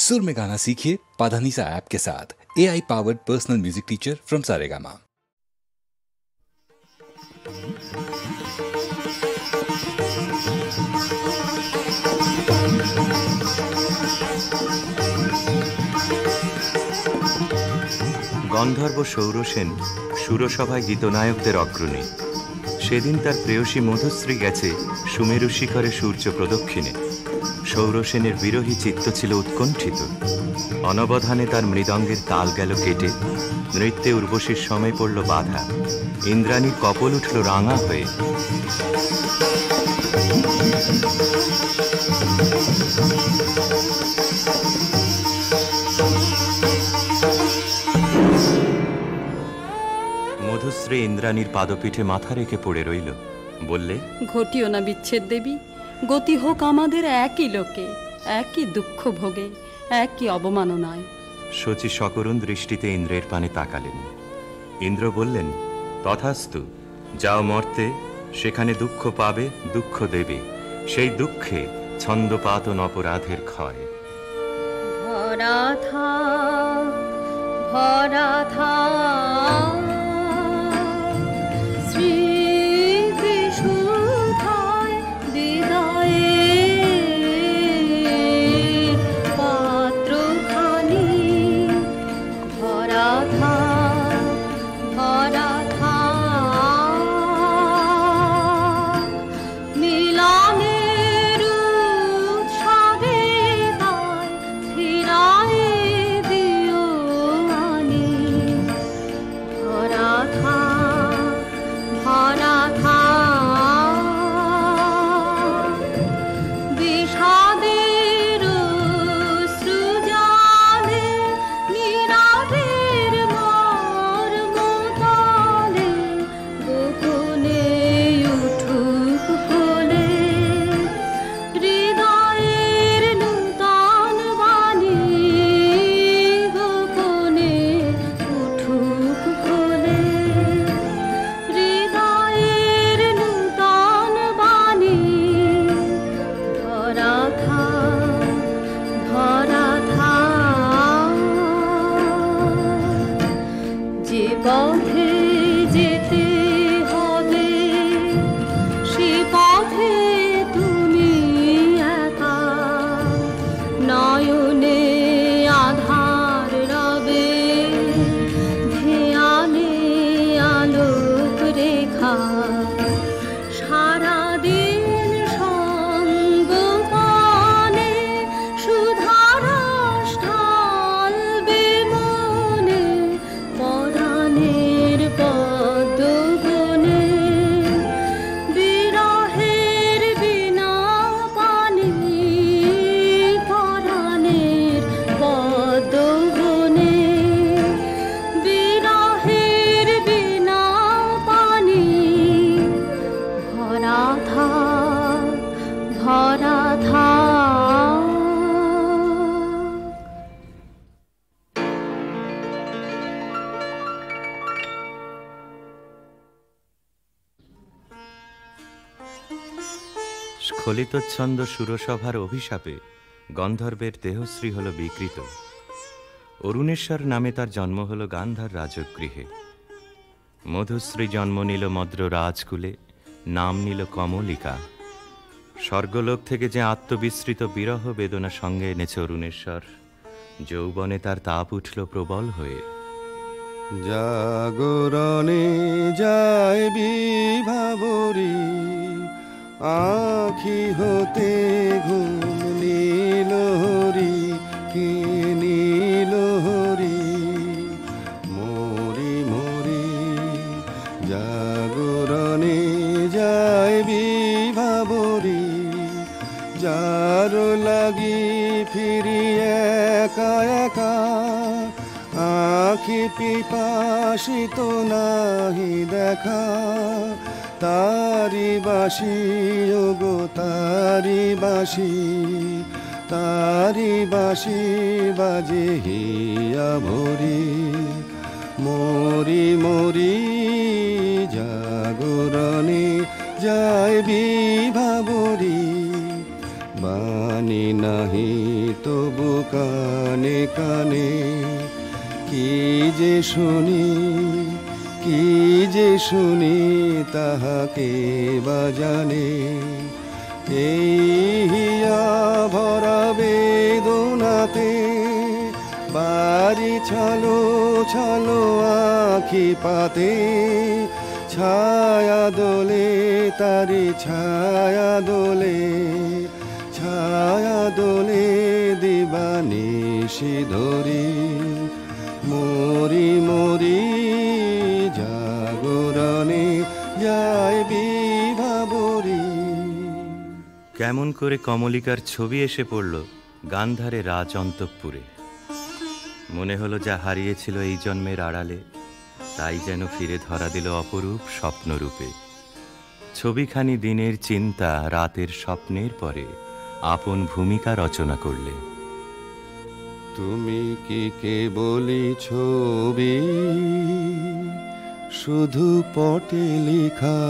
सुर में गाना सीखिए पाधानीसा ऐप के साथ। AI powered personal music teacher from Saregama. गन्धर्व सौरसेन सुरसभाय गीतनायकদের अग्रणी। সেদিন তার প্রেয়সী মধুশ্রী গেছে সুমেরু শিখরে সূর্য প্রদক্ষিণে। সৌরসেনের বিরহী চিত্ত ছিল উৎকণ্ঠিত। অনবধানে তার মৃদঙ্গের তাল গেল কেটে। নৃত্যে উর্বশীর সময় পড়ল বাধা। ইন্দ্রাণীর কপল উঠল রাঙা হয়ে। মধুশ্রী ইন্দ্রাণীর পাদপীঠে মাথা রেখে পড়ে রইল। বললে, ঘটিও না বিচ্ছেদ দেবী, গতি হোক আমাদের একই লোকে, একই দুঃখ ভোগে, একই অবমাননায়। শচী সকরুণ দৃষ্টিতে ইন্দ্রের পানে তাকালেন। ইন্দ্র বললেন, তথাস্তু, যাও মর্তে, সেখানে দুঃখ পাবে, দুঃখ দেবে, সেই দুঃখে ছন্দপাতন অপরাধের ক্ষয়। ভরা থাক, ভরা থাক স্খলিতচ্ছন্দ সুরসভার অভিশাপে গন্ধর্বের দেহশ্রী হল বিকৃত। অরুণেশ্বর নামে তার জন্ম হল গান্ধার রাজগৃহে। মধুশ্রী জন্ম নিল মদ্র রাজকুলে, নাম নিল কমলিকা। স্বর্গলোক থেকে যে আত্মবিস্মৃত বিরহ বেদনা সঙ্গে এনেছে অরুণেশ্বর, যৌবনে তার তাপ উঠল প্রবল হয়ে। জাগরণে যায় বিভাবরী, আখি হতে ঘুম নীল হরি, কি নীল হরি। মরি মরি জাগরণে যায় বিভাবরী, যার লাগি ফিরি একা একা, আখি পিপাসিত নাহি দেখা। তারি বাসি ওগো তারি বাসি, তারি বাসি বাজে হিয়া ভরি। মরি মরি জাগরণে যায় বিভাবরী, বাণী নাহি তো তবু কানে কানে কি যে শুনি, কি যে শুনি তাহাকে বা জানে। এই হিয়া ভরা বেদনাতে বাড়ি ছালো ছালো আখি পাতে, ছায়া দোলে তারি ছায়া দোলে, ছায়া দোলে দিবানিশি ধরি, মরি মরি জাগরণে যায় বিভাবরী। কেমন করে কমলিকার ছবি এসে পড়ল গান্ধারে রাজ অন্তঃপুরে। মনে হলো যা হারিয়েছিল এই জন্মের আড়ালে তাই যেন ফিরে ধরা দিল অপরূপ স্বপ্নরূপে। ছবিখানি দিনের চিন্তা রাতের স্বপ্নের পরে আপন ভূমিকা রচনা করলে। তুমি কি কেবলই ছবি, শুধু পটে লেখা,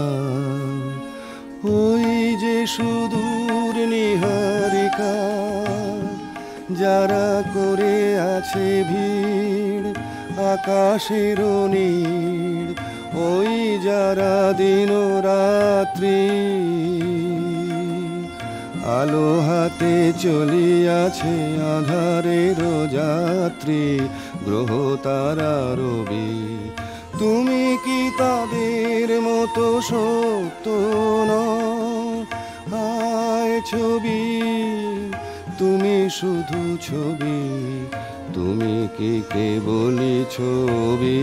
ওই যে সুদূর নিহারিকা, যারা করে আছে ভিড় আকাশের নীড়, ওই যারা দিন রাত্রি আলো হাতে চলিয়াছে আধারের যাত্রী, গ্রহ তারা রবি। তুমি কি তাদের মতো সত্য নও? হায় ছবি, তুমি শুধু ছবি, তুমি কি কেবলই ছবি।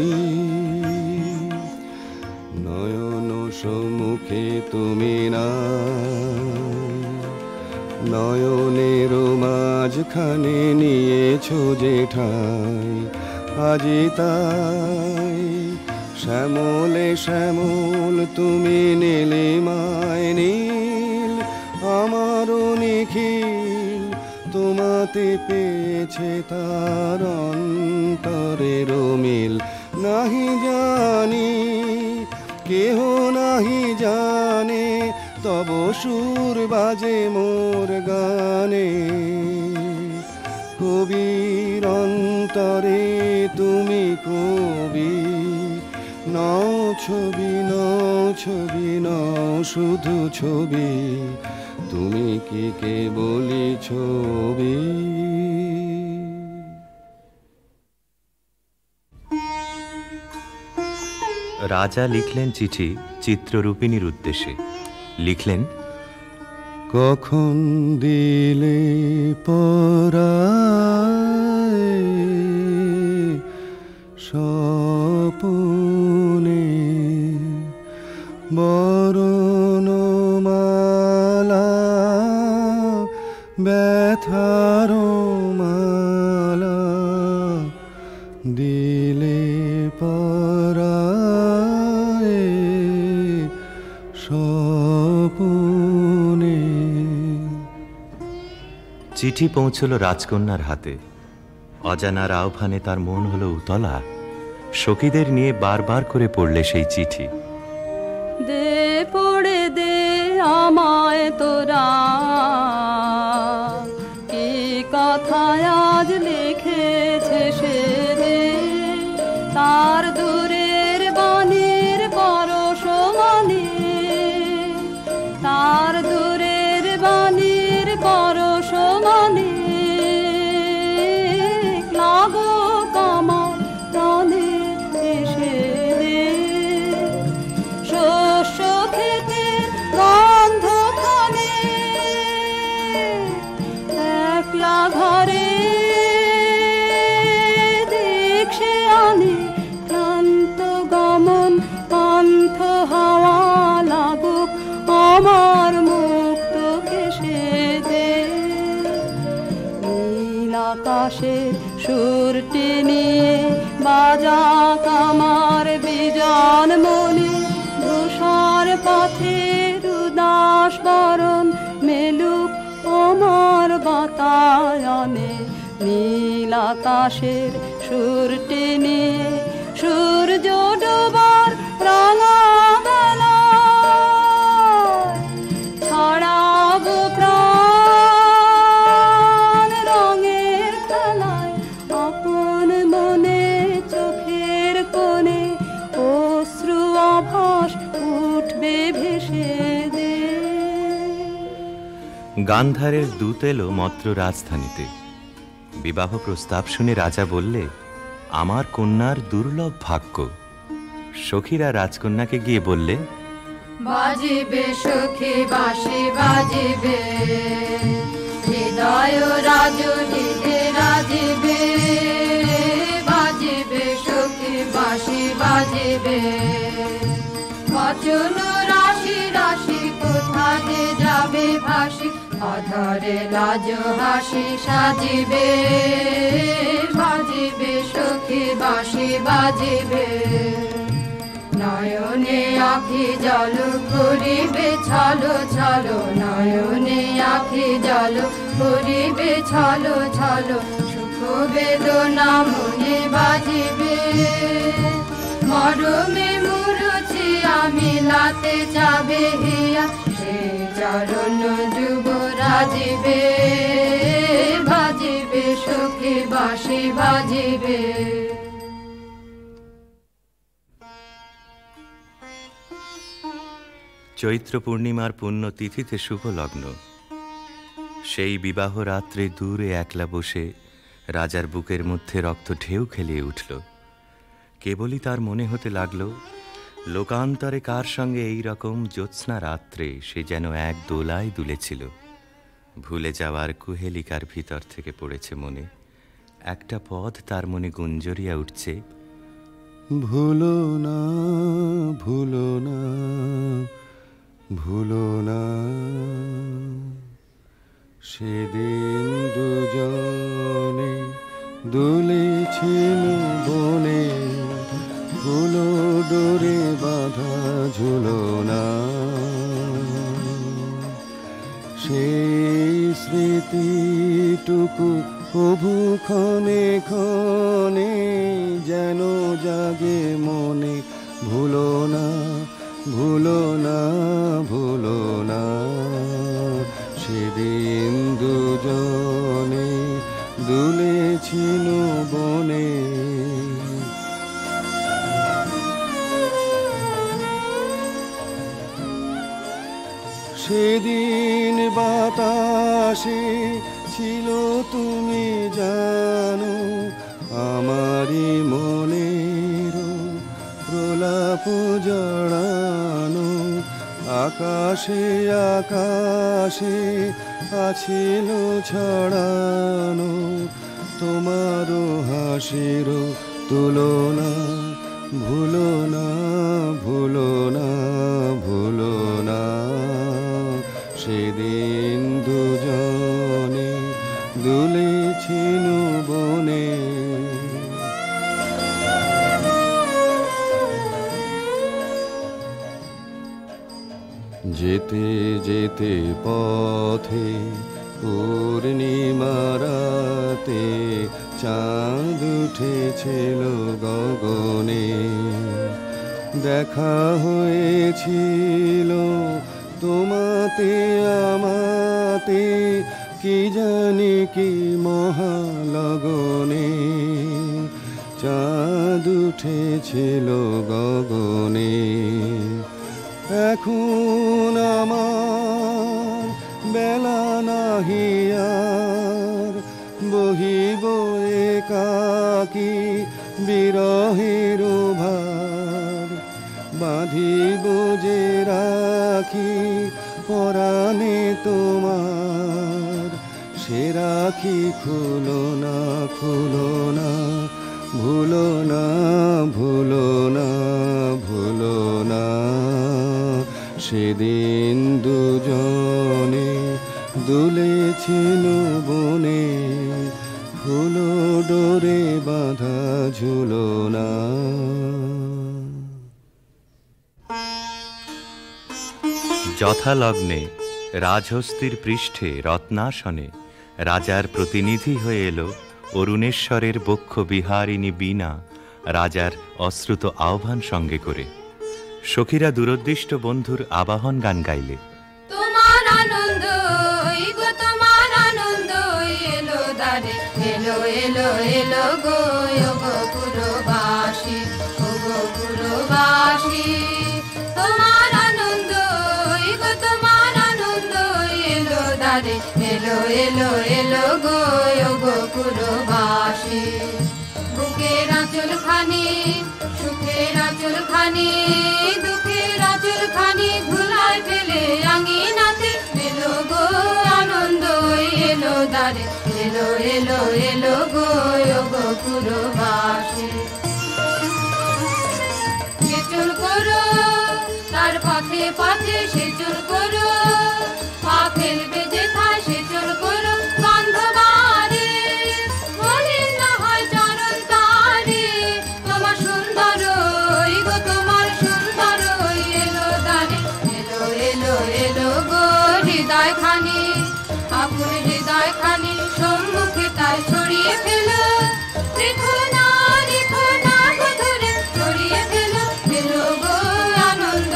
নয়ন সম্মুখে তুমি না, নয়নের মাঝখানে নিয়েছো যে ঠাই, আজি তাই শ্যামলে শ্যামল তুমি নীলিমায় নীল, আমারও নিখিল তোমাতে পেয়েছে তার অন্তরের মিল। নাহি জানি কেহ নাহি জানে, তব সুর বাজে মোর গানে। কবির অন্তরে তুমি কবি, নও ছবি নও ছবি নও শুধু ছবি, তুমি কি কেবলই ছবি। রাজা লিখলেন চিঠি চিত্ররূপিণীর উদ্দেশ্যে। লিখলেন, কখন দিলে পরায় স্বপনে বরণমালা, ব্যথার মালা দিলে পরায় স্বপনে। চিঠি পৌঁছল রাজকন্যার হাতে। অজানার আহ্বানে তার মন হলো উতলা। সখীদের নিয়ে বারবার করে পড়লে সেই চিঠি। দে পড়ে দে আমায় তোরা, কি কথায় আজ লিখেছে সে দে, তার দূরের বাণীর পরশ মানে, তার দূরের বাণীর পরশ মানে, লাগো কামার প্রাণে এসে দে, শস্য খেতে গন্ধ খানে, একলা ঘরে দেখছে আনে, ক্লান্ত গমন পান্থ হাওয়া লাগুক আমার মুক্ত কেশে দে। নীল আকাশের সুরটি নিয়ে বাজা কামার বিজন মনে, ধূসর পথের উদাস বরণ মেলুক আমার বাতায়নে। নীল আকাশের সুরটি নিয়ে সূর্য ডোবার রাঙা বেলায় ছড়াবো প্রাণ রঙে গান্ধারের দূত এলো মত্র রাজধানীতে। বিবাহ প্রস্তাব শুনে রাজা বললে, আমার কন্যার দুর্লভ ভাগ্য। সখীরা রাজকন্যাকে গিয়ে বললে, বাজিবে সখী বাঁশি বাজিবে, হৃদয় রাজুলিতে রাজিবে। বাজিবে সখী বাঁশি বাজিবে, বচন রাশি রাশি কোথা যে যাবে ভাসি, অধরে লাজ হাসি সাজিবে। বাজিবে সখী বাঁশি বাজিবে, নয়নে আখি জল করিবে ছলো ছলো, নয়নে আখি জল করিবে ছলো ছলো, সুখ বেদনা মনে বাজিবে। মরমে মুরুচি আমি লাতে যাবে হিয়া, সে চরণ যুব রাজিবে। বাজিবে সখী বাঁশি বাজিবে। চৈত্র পূর্ণিমার পুণ্য তিথিতে শুভ লগ্ন। সেই বিবাহ রাত্রে দূরে একলা বসে রাজার বুকের মধ্যে রক্ত ঢেউ খেলিয়ে উঠল। কেবলই তার মনে হতে লাগল, লোকান্তরে কার সঙ্গে এই রকম জ্যোৎস্না রাত্রে সে যেন এক দোলায় দুলেছিল। ভুলে যাওয়ার কুহেলিকার ভিতর থেকে পড়েছে মনে একটা পদ, তার মনে গুঞ্জরিয়া উঠছে, ভুলো না ভুলো না ভুলো না, সেদিন দুজনে দুলেছিল বনে, ফুলো ডোরে বাঁধা ঝুলো না। সেই স্মৃতিটুকু কভু ক্ষণে ক্ষণে যেন জাগে মনে, ভুলো না ভুলো না ভুলো না, সেদিন দুজনে দুলেছিল বনে। সেদিন বাতাসে ছিল তুমি জানো, আমারই মনের প্রলাপ জড়ানো। আকাশে আকাশে আছিল ছড়ানো, তোমারও হাসির তুলনা। ভুলো না ভুলো না ভুলো না, সেদিন দুজনে দুলেছিল বনে। যেতে যেতে পথে পূর্ণিমা রাতে চাঁদ উঠেছিল গগনে। দেখা হয়েছিল তোমাতে আমাতে, কি জানি কি মহালগনে। চাঁদ উঠেছিল গগনে, এখন আমার বেলা নাহি আর, বহিব একাকী বিরহের ভার। বাঁধিব যে রাখি পরাণে তোমার, সে রাখি খুলো না খুলো না, ভুলো না ভুলো না ভুলো না, সেদিন দুজনে দুলেছিল বনে, ফুলো ডোরে বাঁধা ঝুলো না। যথালগ্নে রাজহস্তির পৃষ্ঠে রত্নাসনে রাজার প্রতিনিধি হয়ে এলো অরুণেশ্বরের বক্ষ বিহারিণী বীণা, রাজার অশ্রুত আহ্বান সঙ্গে করে। সখীরা দূরদৃষ্ট বন্ধুর আবাহন গান গাইলে, তোমার আনন্দ তোমার আনন্দ এলো দারে, এলো এলো এলো গো পুরবাসী, গো পুরবাসী। তোমার আনন্দ তোমার আনন্দ এলো দারে, এলো এলো গো গোকুলবাসী। বুকের আঁচল খানি সুখের আঁচল খানি দুঃখের আঁচল খানি ধুলায় ফেলে আঙিনাতে এলো গো আনন্দ এলো দ্বারে এলো এলো এলো গো গোকুলবাসী। সেচন করো তার পথে পথে সেচন করো, পা ফেলবে যেথায় সেচন করো গন্ধবারে মলিন না হয় চরণ তারে। তোমার সুন্দর গো তোমার সুন্দর এলো দ্বারে এলো এলো এলো গো হৃদয় খানি আপন হৃদয় খানি সম্মুখে তার ছড়িয়ে ফেলো। রেখো না গো ধরে ছড়িয়ে ফেলো এলো গো আনন্দ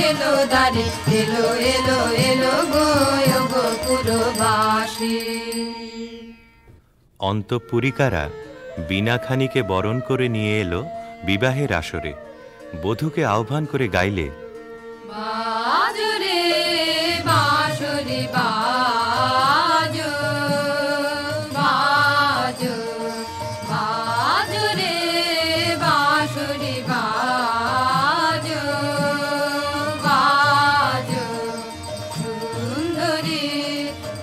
এলো দ্বারে এলো এলো এলো গো গোকুলবাসী। অন্তঃপুরিকারা বীণাখানিকে বরণ করে নিয়ে এলো বিবাহের আসরে। বধূকে আহ্বান করে গাইলে, বাজো রে বাঁশরি বাজো বাজো বাজো রে বাঁশরি বাজো বাজো সুন্দরী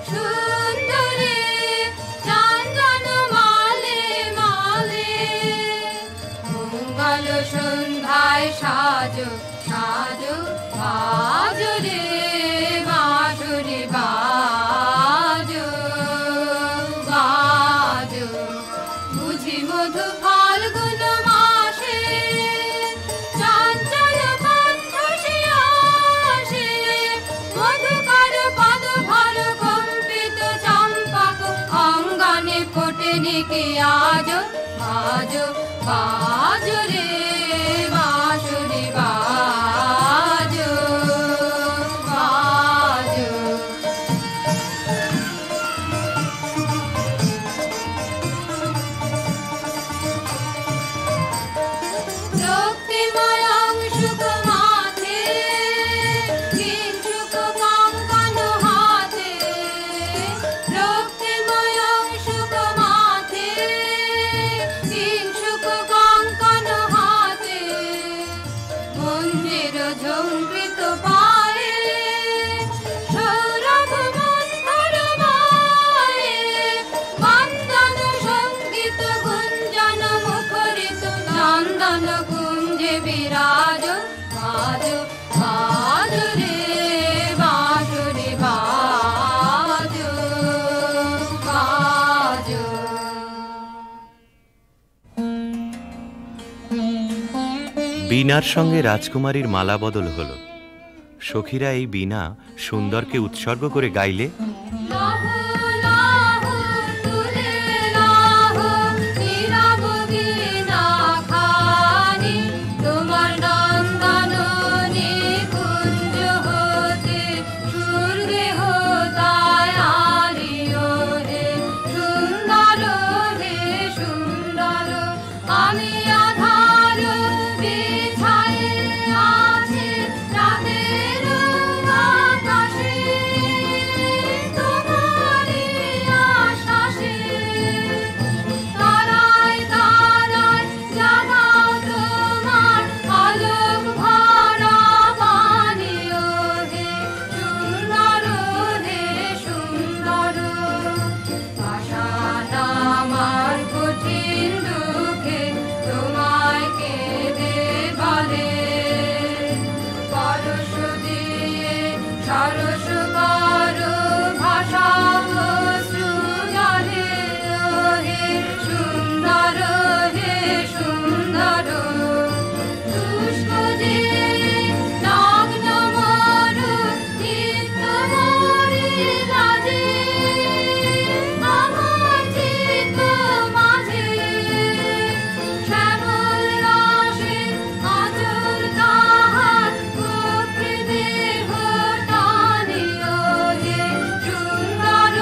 সুন্দরী চন্দন মালে মালে মঙ্গল সন্ধ্যায় সাজো সাজো বাজো রে বাঁশরি বাজো বাজো। বুঝি মধু ফাল্গুন মাসে চঞ্চল কণ্ঠ সে আসে মধুকর পদ ভর কম্পিত চম্পক অঙ্গনে ফোটেনি কি আজো বাজো বাজো রে বাঁশরি বাজো বাজো। রক্তিময় অংশুক মাথে কিঞ্চুক কঙ্কণ হাতে রক্তিময় অংশুক মাথে কিঞ্চুক কঙ্কণ হাতে মঞ্জির ঝঙ্কৃত পায়ে সৌরভ মন্থর মায়ে বন্দন সঙ্গীত গুঞ্জন মুখরিত নন্দন কুঞ্জে বিরাজ বাজো বাজো রে বাঁশরি বাজো বাজো। বীণার সঙ্গে রাজকুমারীর মালা বদল হলো। সখীরা এই বীণা সুন্দরকে উৎসর্গ করে গাইলে, লাহো লাহো তুলে লাহো নীরব বীণা খানি তোমার নন্দন নিকুঞ্জ হতে সুরগে হোতায় আলিও হে সুন্দর হে সুন্দর। আমি আধার বিছায়ে আছে রাতের আকাশে তোমারই আশ্বাসে তারায় তারায় জাগাও তোমার আলোক ভরা বাণীও হে সুন্দর হে সুন্দর। পাষাণ আমার কঠিন দুঃখে তোমায় কেঁদে বলে পরশ দিয়ে সরস করো ভাষা অশ্রু জলে হে সুন্দর হে সুন্দর। শুষ্ক যে নগ্ন মরু চিত্ত মরি লাজে আমার চিত্ত মাঝে শ্যামল রাশে আচল তাহার গোপ্রে দেহ টানিও হে সুন্দর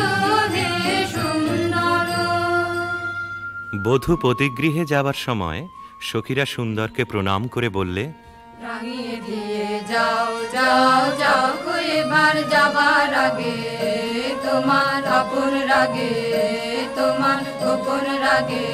হে সুন্দর। বধূ পতিগৃহে যাবার সময় সখীরা সুন্দরকে প্রণাম করে বললে, রাঙিয়ে দিয়ে যাও যাও যাও গো এবার যাবার আগে তোমার আপন রাগে, তোমার গোপন রাগে,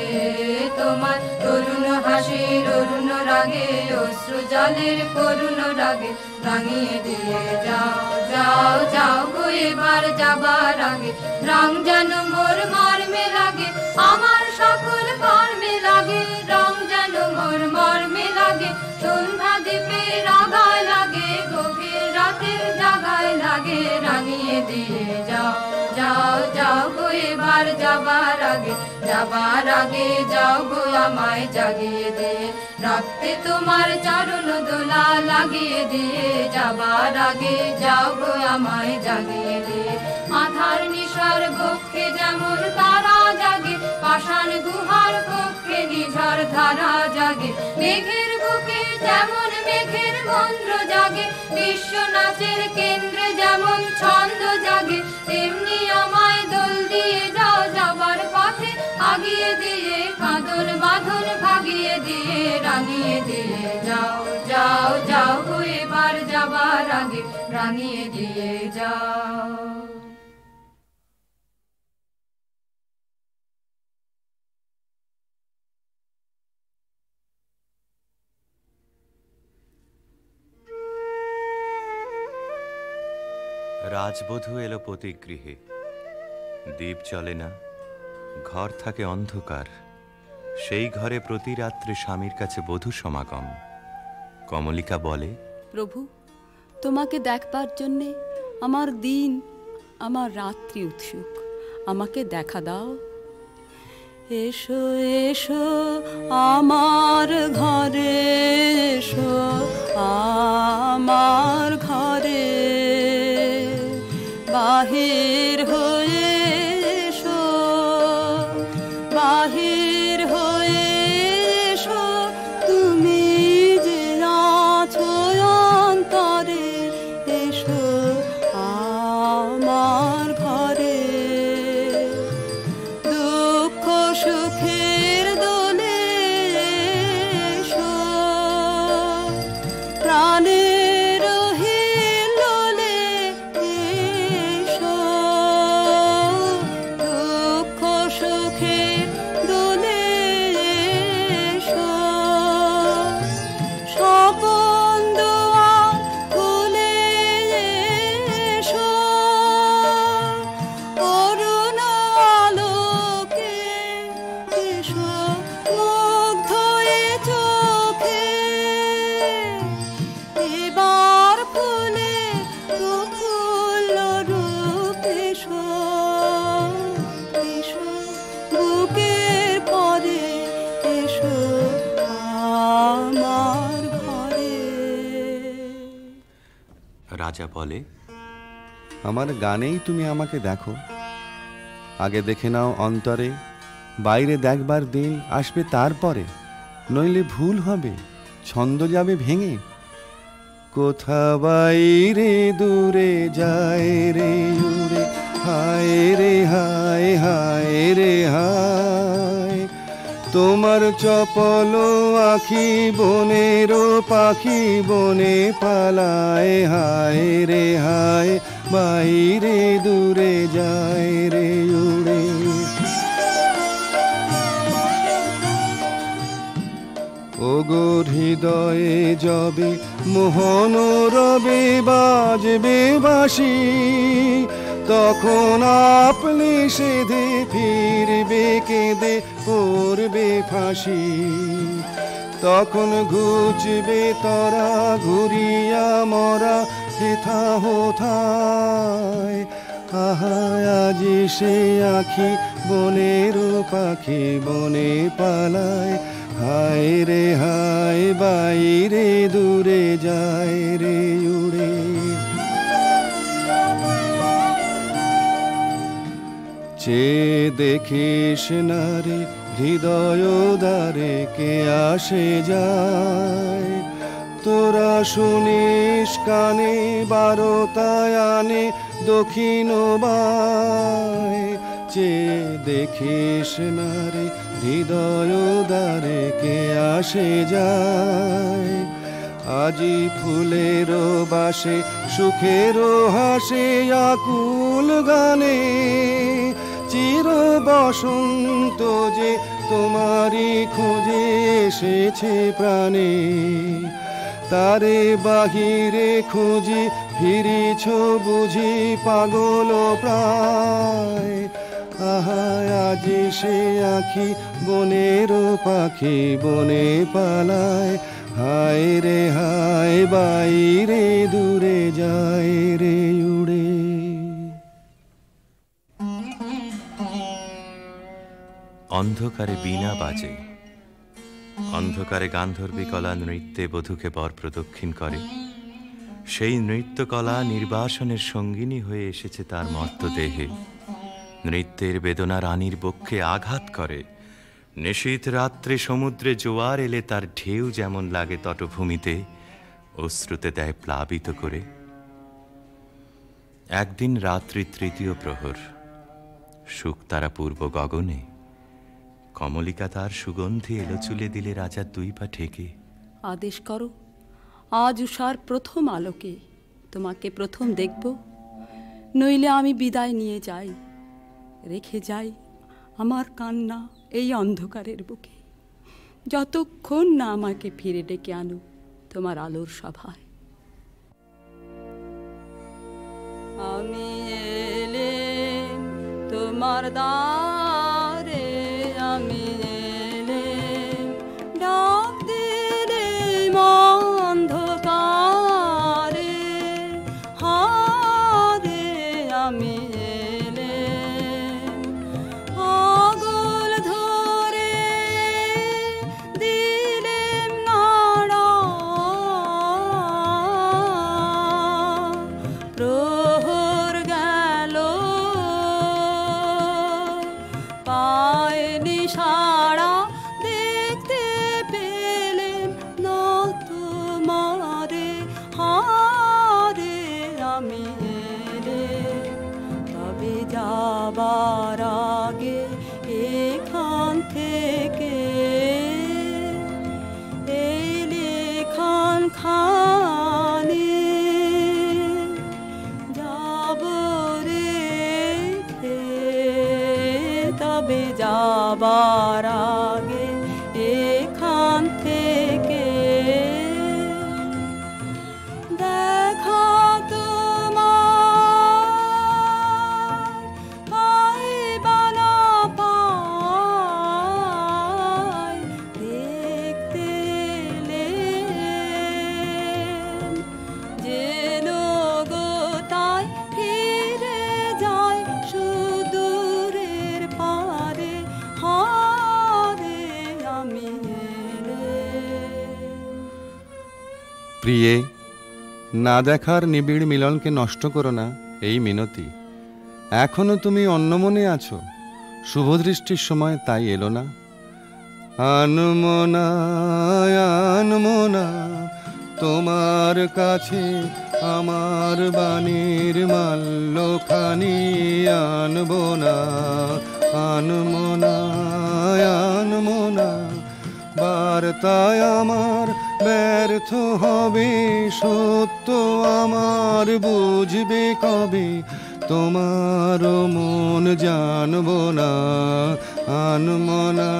তোমার তরুণ হাসির অরুণ রাগে, অশ্রু জলের করুণ রাগে রাঙিয়ে দিয়ে যাও, যাও, যাও গো এবার যাবার আগে। রং যেন মোর মর্মে লাগে, আমার সকল কর্মে লাগে, রং যেন মোর মর্মে লাগে, সন্ধ্যা দ্বীপের আগায় লাগে, গভীর রাতের জাগায় লাগে, রাঙিয়ে দিয়ে যাও, যাও, যাও গো এবার যাবার আগে, যাবার আগে যাও গো আমায় জাগিয়ে দিয়ে, রক্তে তোমার চরণ দোলা লাগিয়ে দিয়ে, যাবার আগে যাও গো আমায় জাগিয়ে দিয়ে। আধার নিশার বক্ষে যেমন তারা জাগে, পাষাণ গুহার কক্ষে নিঝড় ধারা জাগে, মেঘের বুকে যেমন মেঘের মন্ত্র জাগে, বিশ্ব নাচের কেন্দ্রে যেমন ছন্দ জাগে, তেমনি আমায় দোল দিয়ে যাও যাবার পথে আগিয়ে দিয়ে, কাঁদন বাঁধন ভাগিয়ে দিয়ে, রাঙিয়ে দিয়ে যাও, যাও, যাও গো এবার যাবার আগে, রাঙিয়ে দিয়ে যাও। রাজবধূ এলো পতিগৃহে, দীপ জ্বলে না, ঘর থাকে অন্ধকার। সেই ঘরে প্রতি রাত্রে স্বামীর কাছে বধূ সমাগম। কমলিকা বলে, প্রভু, তোমাকে দেখবার জন্যে আমার দিন আমার রাত্রি উৎসুক, আমাকে দেখা দাও। এসো এসো আমার ঘরে, এসো আমার ঘরে, বাহির হয়ে এসো, বাহির হয়ে এসো, তুমি যে আছো অন্তরে, এসো আমার ঘরে। দুঃখ সুখের দোলে এসো, প্রাণের হিলোলে এসো, দুঃখ সুখের দোলে এসো, স্বপন দুয়ার খুলে এসো, অরুণ আলোকে এসো, মুগ্ধ এ চোখে, এবার ফুলে প্রফুল্ল রূপ এসো, এসো বুকের পরে, এসো আমার ঘরে। রাজা বলে, আমার গানেই তুমি আমাকে দেখো, আগে দেখে নাও অন্তরে, বাইরে দেখবার দিন আসবে তারপরে, নইলে ভুল হবে, ছন্দ যাবে ভেঙে। কোথা বাইরে দূরে যায় রে উড়ে, হায় রে হায়, হায় রে হায়, তোমার চপল আখি বনেরও পাখি বনে পালায়, হায় রে হায়, বাইরে দূরে যায় রে উড়ে। ওগো হৃদয়ে যবে মোহন রবে বাজবে বাঁশি, তখন আপনি সেধে ফিরবে কেঁদে পড়বে ফাঁসি, তখন ঘুচবে তরা ঘুরিয়া মরা হেথা হোথায়, আহা আজি সে আখি বনের পাখি বনে পালায়, হায় রে হায়, বাইরে দূরে যায় রে উড়ে। চেয়ে দেখিস না রে হৃদয় দ্বারে কে আসে যায়, তোরা শুনিস কানে বারোটায় আনে দক্ষিণ বায়, চেয়ে দেখিস না রে হৃদয় দ্বারে কে আসে যায়, আজি ফুলের বাসে সুখের হাসে আকুল গানে চির বসন্ত যে তোমারই খোঁজে এসেছে প্রাণে, তারে বাহিরে খুঁজি ফিরিছ বুঝি পাগল প্রায়। আহা আজ সে আখি বনের পাখি বনে পালায়, হায় রে হায় বাইরে দূরে যায় রে উড়ে। অন্ধকারে বীণা বাজে, অন্ধকারে গান্ধর্বী কলা নৃত্যে বধূকে বর প্রদক্ষিণ করে। সেই নৃত্যকলা নির্বাসনের সঙ্গিনী হয়ে এসেছে তার মর্তদেহে। নৃত্যের বেদনা রানীর বক্ষে আঘাত করে। নিশীথ রাত্রে সমুদ্রে জোয়ার এলে তার ঢেউ যেমন লাগে তটভূমিতে, অশ্রুতে দেয় প্লাবিত করে। একদিন রাত্রি তৃতীয় প্রহর, শুকতারা পূর্ব গগনে, কমলিকা তার সুগন্ধি এলো চুলে দিলে রাজার দুই পা ঠেকে। আদেশ করো, আজ উষার প্রথম আলোকে তোমাকে প্রথম দেখব, নইলে আমি বিদায় নিয়ে যাই, রেখে যাই আমার কান্না এই অন্ধকারের বুকে, যতক্ষণ না আমাকে ফিরে ডেকে আনো তোমার আলোর সভায়। আমি এলেম তোমার দ্বারে, আমি এলেম ডাক দিলেম অন্ধকারে, হারে আমি এলেম আগল ধরে দিলেম নাড়া, প্রহর গেল পায়নি সাড়া, দেখতে পেলেম না তোমারে, হারে আমি এলেম তবে যাবার আগে এখান থেকে এই লেখান খানি যাব রেখে, তবে যাবার আগে এখান থেকে দেখা তোমার পাইবা না পাই, দেখতে এলেম যেন গো তাই ফিরে যায় সুদূরের পারে, হারে আমি এলেম। প্রিয়ে, না দেখার নিবিড় মিলনকে নষ্ট করো না এই মিনতি। এখনো তুমি অন্যমনে আছো, শুভদৃষ্টির সময় তাই এলো না। আনমনা আনমনা তোমার কাছে আমার বাণীর মাল্যখানি আনবো না, আনমনা আনমনা বার্তায় আমার ব্যর্থ হবে, সত্য আমার বুঝবে কবে, তোমার মন জানবো না, আনমনা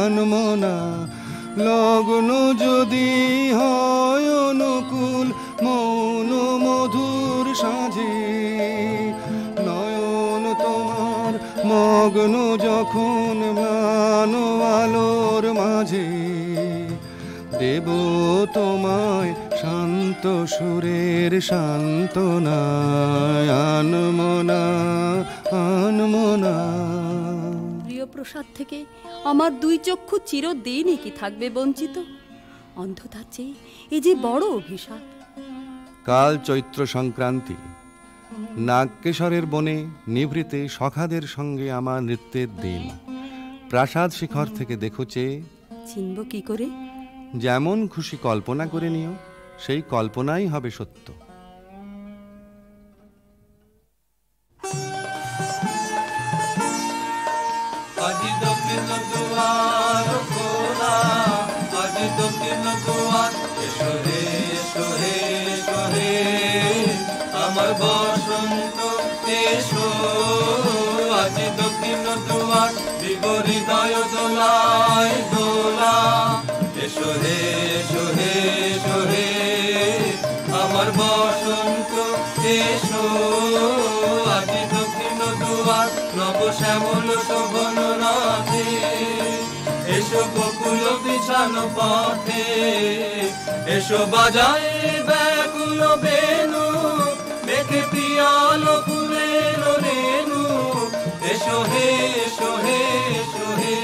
আনমনা লগ্ন যদি হয় অনুকূল মৌন মধুর সাঁঝে, নয়ন তোমার মগ্ন যখন ম্লান আলোর মাঝে, দেব তোমায় শান্ত সুরের সান্ত্বনা, আনমনা আনমনা। প্রিয় প্রসাদ থেকে আমার দুই চক্ষু চিরদিনই কি থাকবে বঞ্চিত? অন্ধতার চেয়ে এ যে বড় অভিশাপ। কাল চৈত্র সংক্রান্তি, নাগকেশরের বনে নিভৃতে সখাদের সঙ্গে আমার নৃত্যের দিন। প্রাসাদ শিখর থেকে দেখো চেয়ে, চিনব কি করে? যেমন খুশি কল্পনা করে নিও, সেই কল্পনাই হবে সত্য। আজ দক্ষিণ দুয়ার খোলা, আজ দক্ষিণ দুয়ার, এসো হে এসো হে এসো হে, আমার বসন্ত হৃদয় দোলায় দোলা। এসো হে এসো হে এসো হে আমার বসন্ত এসো, আজি দক্ষিণ দুয়ার নব শ্যামল শোভন রাধে। এসো বকুল বিছানো পথে, এসো বাজায় ব্যাকুল বেনু, মেঘে পিয়াল ফুলের রেণু। এসো হে এসো হে এসো হে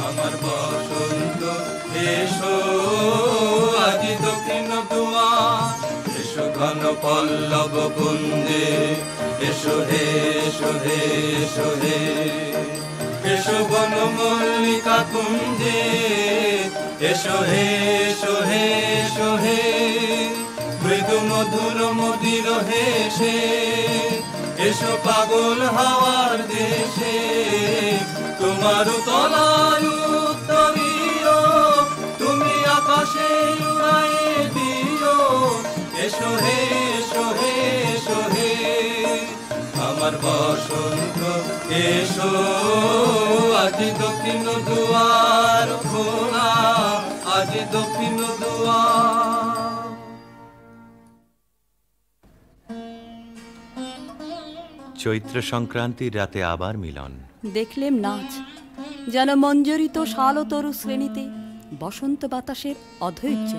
আমার বসন্ত এসো, আজি দক্ষিণ দুয়ার। এসো ঘন পল্লব কুঞ্জে, এসো হে এসো হে এসো হে এসো বন মল্লিকা কুঞ্জে। এসো হে এসো হে এসো হে মৃদু মধুর মদির হেসে। এসো পাগল হাওয়ার দেশে, তোমার তলায় উত্তরীয়, তুমি আকাশে উড়ায়ে দিও। এসো হে এসো হে এসো হে আমার বসন্ত এসো, আজি দক্ষিণ দুয়ার খোলা, আজি দক্ষিণ দুয়ার। চৈত্র সংক্রান্তির রাতে আবার মিলন। দেখলেম নাচ, যেন মঞ্জরিত শালতরু শ্রেণীতে বসন্ত বাতাসের অধৈর্য,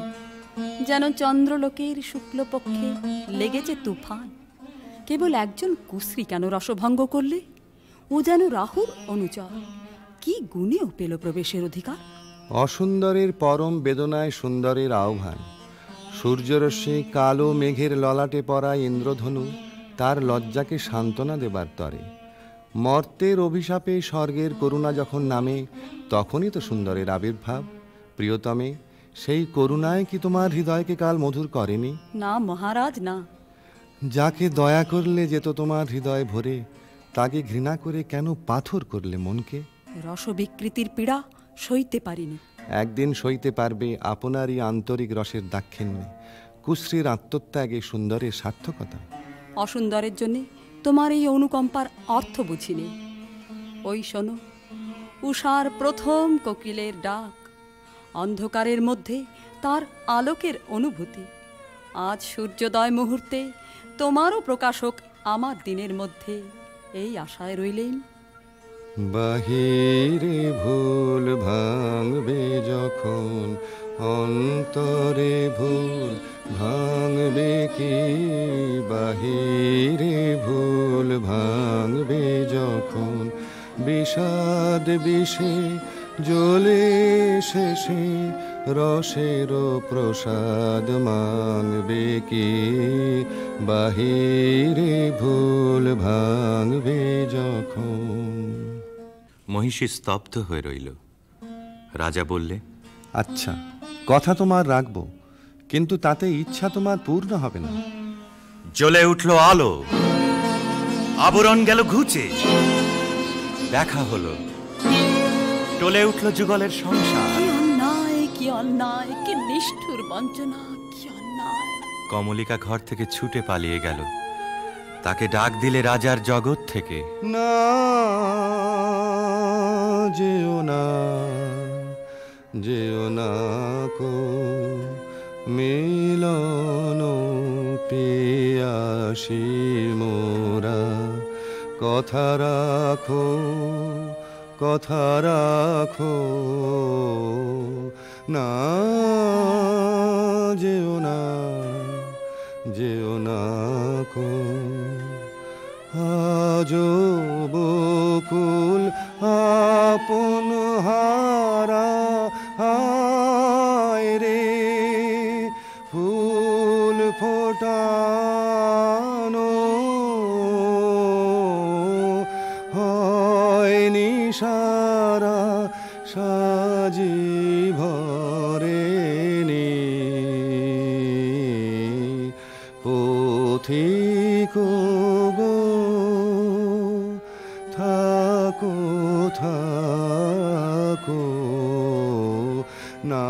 যেন চন্দ্রলোকের শুক্লপক্ষে লেগেছে তুফান। কেবল একজন কুশ্রী কেন রসভঙ্গ করলে? ও যেন রাহুর অনুচর, কি গুণেও পেল প্রবেশের অধিকার। অসুন্দরের পরম বেদনায় সুন্দরের আহ্বান। সূর্যরশ্মি কালো মেঘের ললাটে পড়া ইন্দ্রধনু তার লজ্জাকে সান্ত্বনা দেবার তরে। মর্তের অভিশাপে স্বর্গের করুণা যখন নামে, তখনই তো সুন্দরের আবির্ভাব। প্রিয়তমে, সেই করুণায় কি তোমার হৃদয়কে কাল মধুর করেনি? না মহারাজ না। যাকে দয়া করলে যেত তোমার হৃদয় ভরে, তাকে ঘৃণা করে কেন পাথর করলে মনকে? রসবিকৃতির পীড়া সইতে পারিনি। একদিন সইতে পারবে আপনারই আন্তরিক রসের দাক্ষিণ্যে, কুশ্রীর আত্মত্যাগে সুন্দরের সার্থকতা। অসুন্দরের জন্যে তোমার এই অনুকম্পার অর্থ বুঝিনি। ওই শোনো, উষার প্রথম কোকিলের ডাক, অন্ধকারের মধ্যে তার আলোকের অনুভূতি। আজ সূর্যোদয় মুহূর্তে তোমারও প্রকাশক আমার দিনের মধ্যে, এই আশায় রইলেন। বাহিরে ভুল ভাঙবে যখন, অন্তরে ভুল ভাঙবে কি? বাহিরে ভুল ভাঙবে যখন, বিষাদ বিষে জ্বলে শেষে রসের প্রসাদ মানবে কি? বাহিরে ভুল ভাঙবে যখন। মহিষী স্তব্ধ হয়ে রইল। রাজা বললে, আচ্ছা, কথা তোমার রাখবো, কিন্তু তাতে ইচ্ছা তোমার পূর্ণ হবে না। জ্বলে উঠল আলো, আবরণ গেল ঘুচে, দেখা হলো, টলে উঠল যুগলের সংসার। কি অন্যায়, কি অন্যায়, কি নিষ্ঠুর বঞ্চনা, কি অন্যায়। কমলিকা ঘর থেকে ছুটে পালিয়ে গেল। তাকে ডাক দিলে রাজার জগৎ থেকে, না যেও না, যেও না কো মিলন পিয়াসী মোরা। কথা রাখো, কথা রাখো, না যেও না, যেও না কো। আজো বকুল আপন হারা, হায় রে ফুল ফোটানো হয়নি সারা, সাজি ভরেনি পথিক গো, থাকো থাকো, না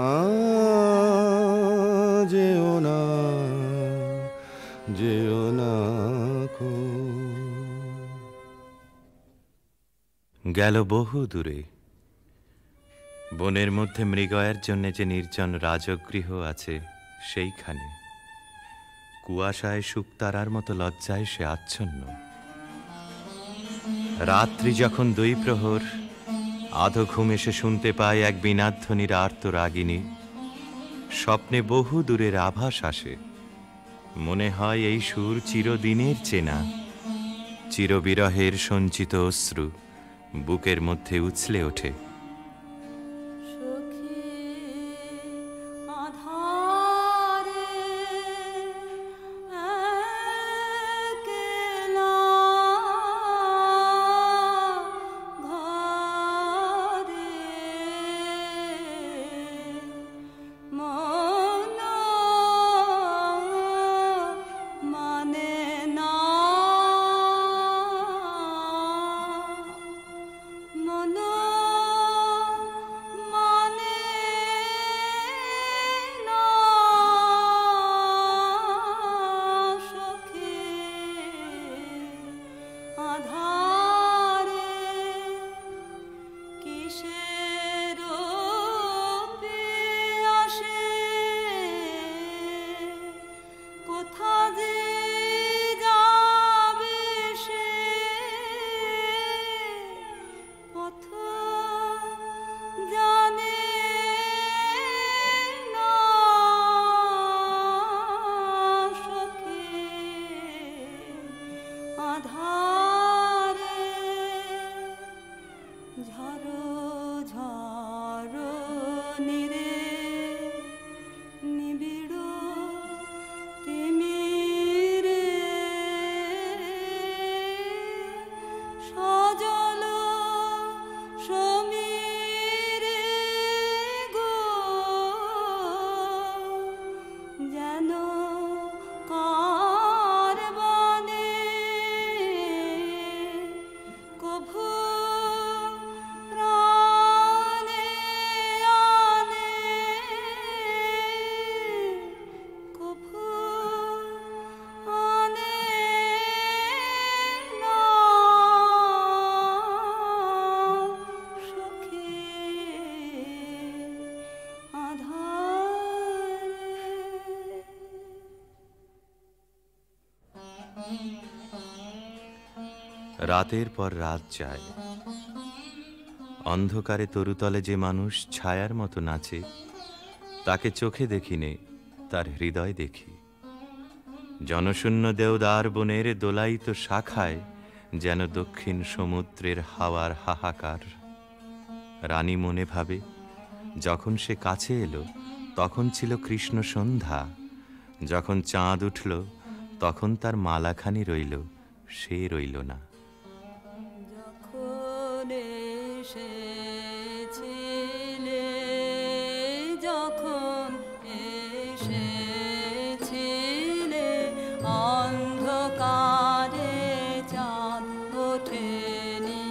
যেও না, যেও না কো। গেল বহু দূরে। বনের মধ্যে মৃগয়ের জন্য যে নির্জন রাজগৃহ আছে সেইখানে কুয়াশায় শুকতারার মতো লজ্জায় সে আচ্ছন্ন। রাত্রি যখন 2 প্রহর, আধো ঘুমে সে শুনতে পায় এক বীণাধ্বনির আর্তরাগিনী। স্বপ্নে বহু দূরের আভাস আসে, মনে হয় এই সুর চিরদিনের চেনা। চিরবিরহের সঞ্চিত অশ্রু বুকের মধ্যে উছলে ওঠে। রাতের পর রাত যায়, অন্ধকারে তরুতলে যে মানুষ ছায়ার মতো নাচে, তাকে চোখে দেখিনে, তার হৃদয় দেখি। জনশূন্য দেওদার বনের দোলায়িত শাখায় যেন দক্ষিণ সমুদ্রের হাওয়ার হাহাকার। রানী মনে ভাবে, যখন সে কাছে এলো তখন ছিল কৃষ্ণ সন্ধ্যা, যখন চাঁদ উঠল তখন তার মালাখানি রইল, সে রইল না। যখন এসেছিলে অন্ধকারে চাঁদ ওঠেনি,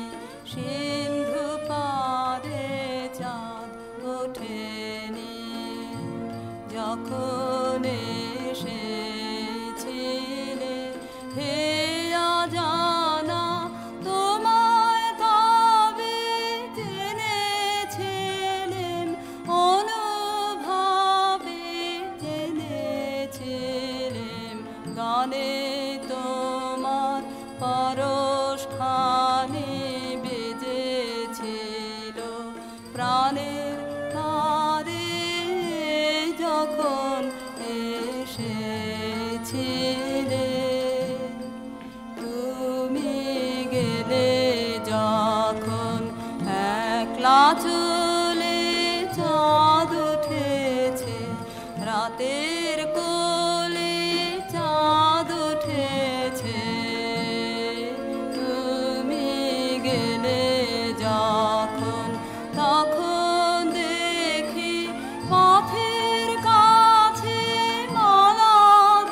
সিন্ধু পারে চাঁদ ওঠেনি। যখন এসেছিলে হে অজানা, তোমায় তবে জেনেছিলেম, অনুভবে জেনেছিলেম। গানে তোমার পরশখানি বেজেছিল, প্রাণের তারে যখন এসেছিলে। তুমি গেলে যখন একলা চলে, চাঁদ উঠেছে রাতের কোলে, চাঁদ উঠেছে। তুমি গেলে যখন তখন দেখি পথের কাছে মালা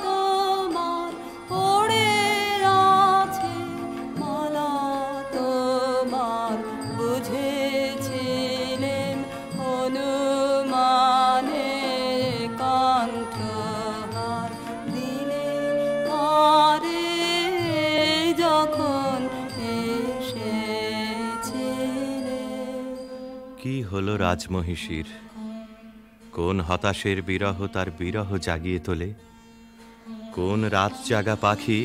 তোমার পড়ে আছে, মালা তোমার বুঝেছিলেন অনুমানে কণ্ঠহার দিলে পারে যখন এসেছিলে। কি হলো রাজমহিষীর? কোন হতাশের বিরহ তার বিরহ জাগিয়ে তোলে? কোন রাত জাগা পাখি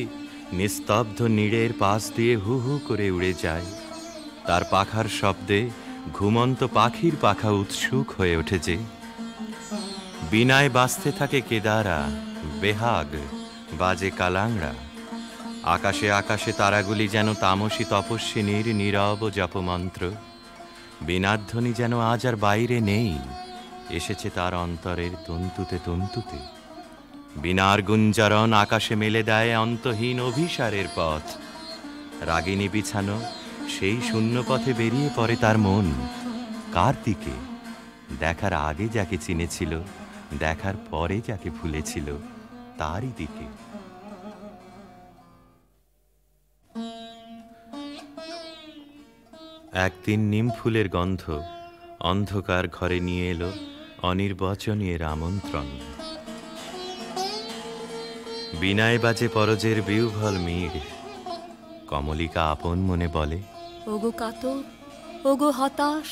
নিস্তব্ধ নীড়ের পাশ দিয়ে হু হু করে উড়ে যায়? তার পাখার শব্দে ঘুমন্ত পাখির পাখা উৎসুক হয়ে ওঠে যে। বিনায় বাজতে থাকে কেদারা, বেহাগ বাজে কালাংড়া। আকাশে আকাশে তারাগুলি যেন তামসী তপস্বিনীর নীরব জপমন্ত্র। বীণাধ্বনি যেন আজ আর বাইরে নেই, এসেছে তার অন্তরের তন্তুতে তন্তুতে। বীণার গুঞ্জরণ আকাশে মেলে দেয় অন্তহীন অভিসারের পথ। রাগিনী বিছানো সেই শূন্য পথে বেরিয়ে পড়ে তার মন। কার দিকে? দেখার আগে যাকে চিনেছিল, দেখার পরে যাকে ভুলেছিল, তারই দিকে। একদিন নিম ফুলের গন্ধ অন্ধকার ঘরে নিয়ে এলো অনির্বচনীয় আমন্ত্রণ। বিনায় বাজে পরজের বিউভল মিড়। কমলিকা আপন মনে বলে, ওগো কাতর, ওগো হতাশ,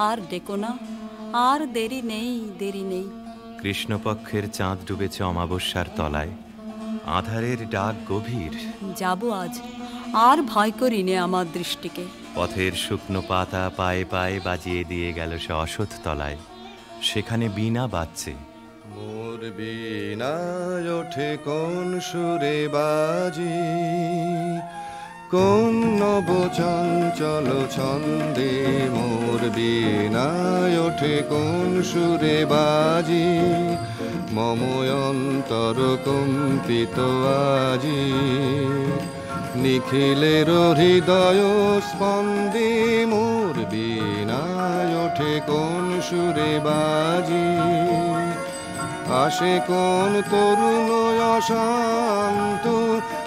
আর ডেকো না, আর দেরি নেই, দেরি নেই। কৃষ্ণপক্ষের চাঁদ ডুবেছে অমাবস্যার তলায়, আধারের ডাক গভীর। যাব আজ, আর ভয় করি নে আমার দৃষ্টিকে। পথের শুকনো পাতা পায়ে পায়ে বাজিয়ে দিয়ে গেল সে অসৎ তলায়। সেখানে বীণা বাজছে। মোর বীণায় ওঠে কোন সুরে বাজি, কোন নব চঞ্চল ছন্দে। মোর বীণায় ওঠে কোন সুরে বাজি, মম অন্তর কম্পিত আজি। নিখিলের হৃদয় স্পন্দে মোর বীণায় ওঠে কোন সুরে বাজি। আসে কোন তরুণ অশান্ত,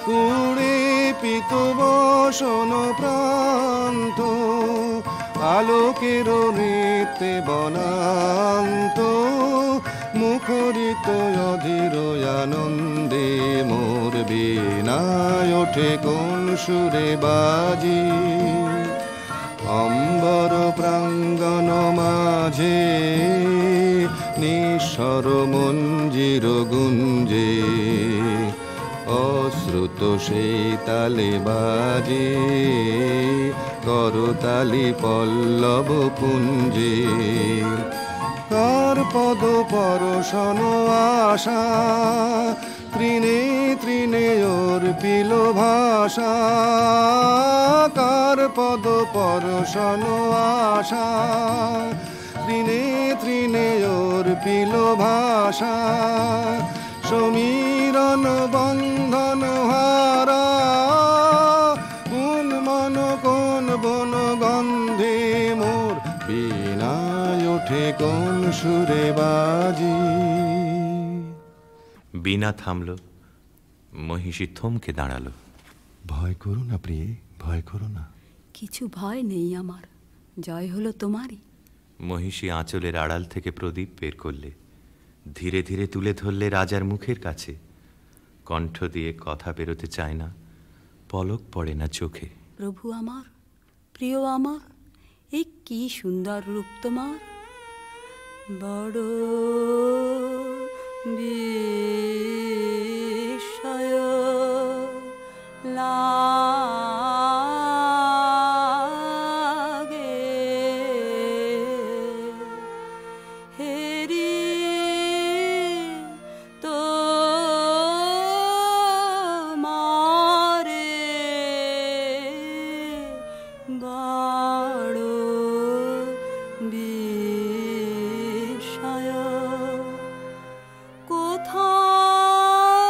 কুড়ে পিত বসন প্রান্ত। আলোকের নৃত্যে বনান্ত, মুখরিত অধীর আনন্দে। মোর বীণায় ওঠে কোন সুরে বাজি, অম্বর প্রাঙ্গণ মাঝে নিঃস্বর মঞ্জির গুঞ্জে। অশ্রুত সেই তালে বাজে, করতালি পল্লব পুঞ্জে। কার পদ পরশন আশা, তৃণে তৃণে অর্পিল ভাষা। কার পদ পরশন আশা, তৃণে তৃণে অর্পিল ভাষা। সমীরণ বন্ধন হারা, কোন মন কোন বন গন্ধে। মোর বীণায় ওঠে কোন সুরে বাজি। বীণা থামল, মহিষী থমকে দাঁড়ালো। ভয় করো না প্রিয়ে, ভয় করো না। কিছু ভয় নেই আমার, জয় হলো তোমারই। মহিষী আঁচলের আড়াল থেকে প্রদীপ বের করলে, ধীরে ধীরে তুলে ধরলে রাজার মুখের কাছে। কণ্ঠ দিয়ে কথা বেরোতে চায় না, পলক পড়ে না চোখে। প্রভু আমার, প্রিয় আমার, এই কি সুন্দর রূপ তোমার। বড় বিস্ময় লাগে, হেরি তো মারে বড় বিস্ময়। কোথায়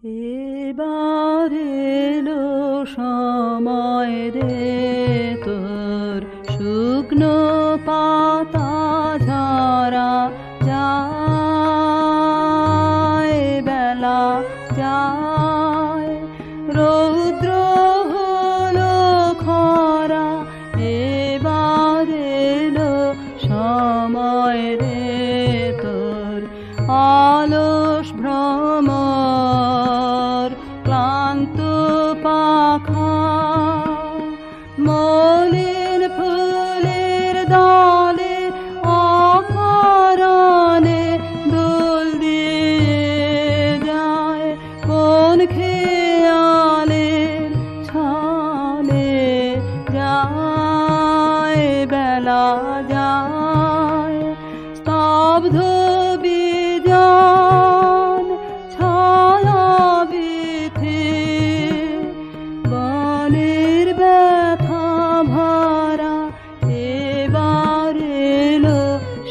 এবার এলো সময় রে তোর শুকনো পাতা ঝরা যায়, বেলা যায়, রৌদ্র হলো খরা, এবার এলো সময় রে তোর অলস ভ্রমর, ক্লান্ত পাখা, মলিন ফুলের দলে অকারণে দোল দিয়ে যায়, কোন খেয়ালের ছলে যায়, বেলা যায়, স্তব্ধ বিজন ছায়া বিথে, বনের ব্যথা ভরা, এবার এলো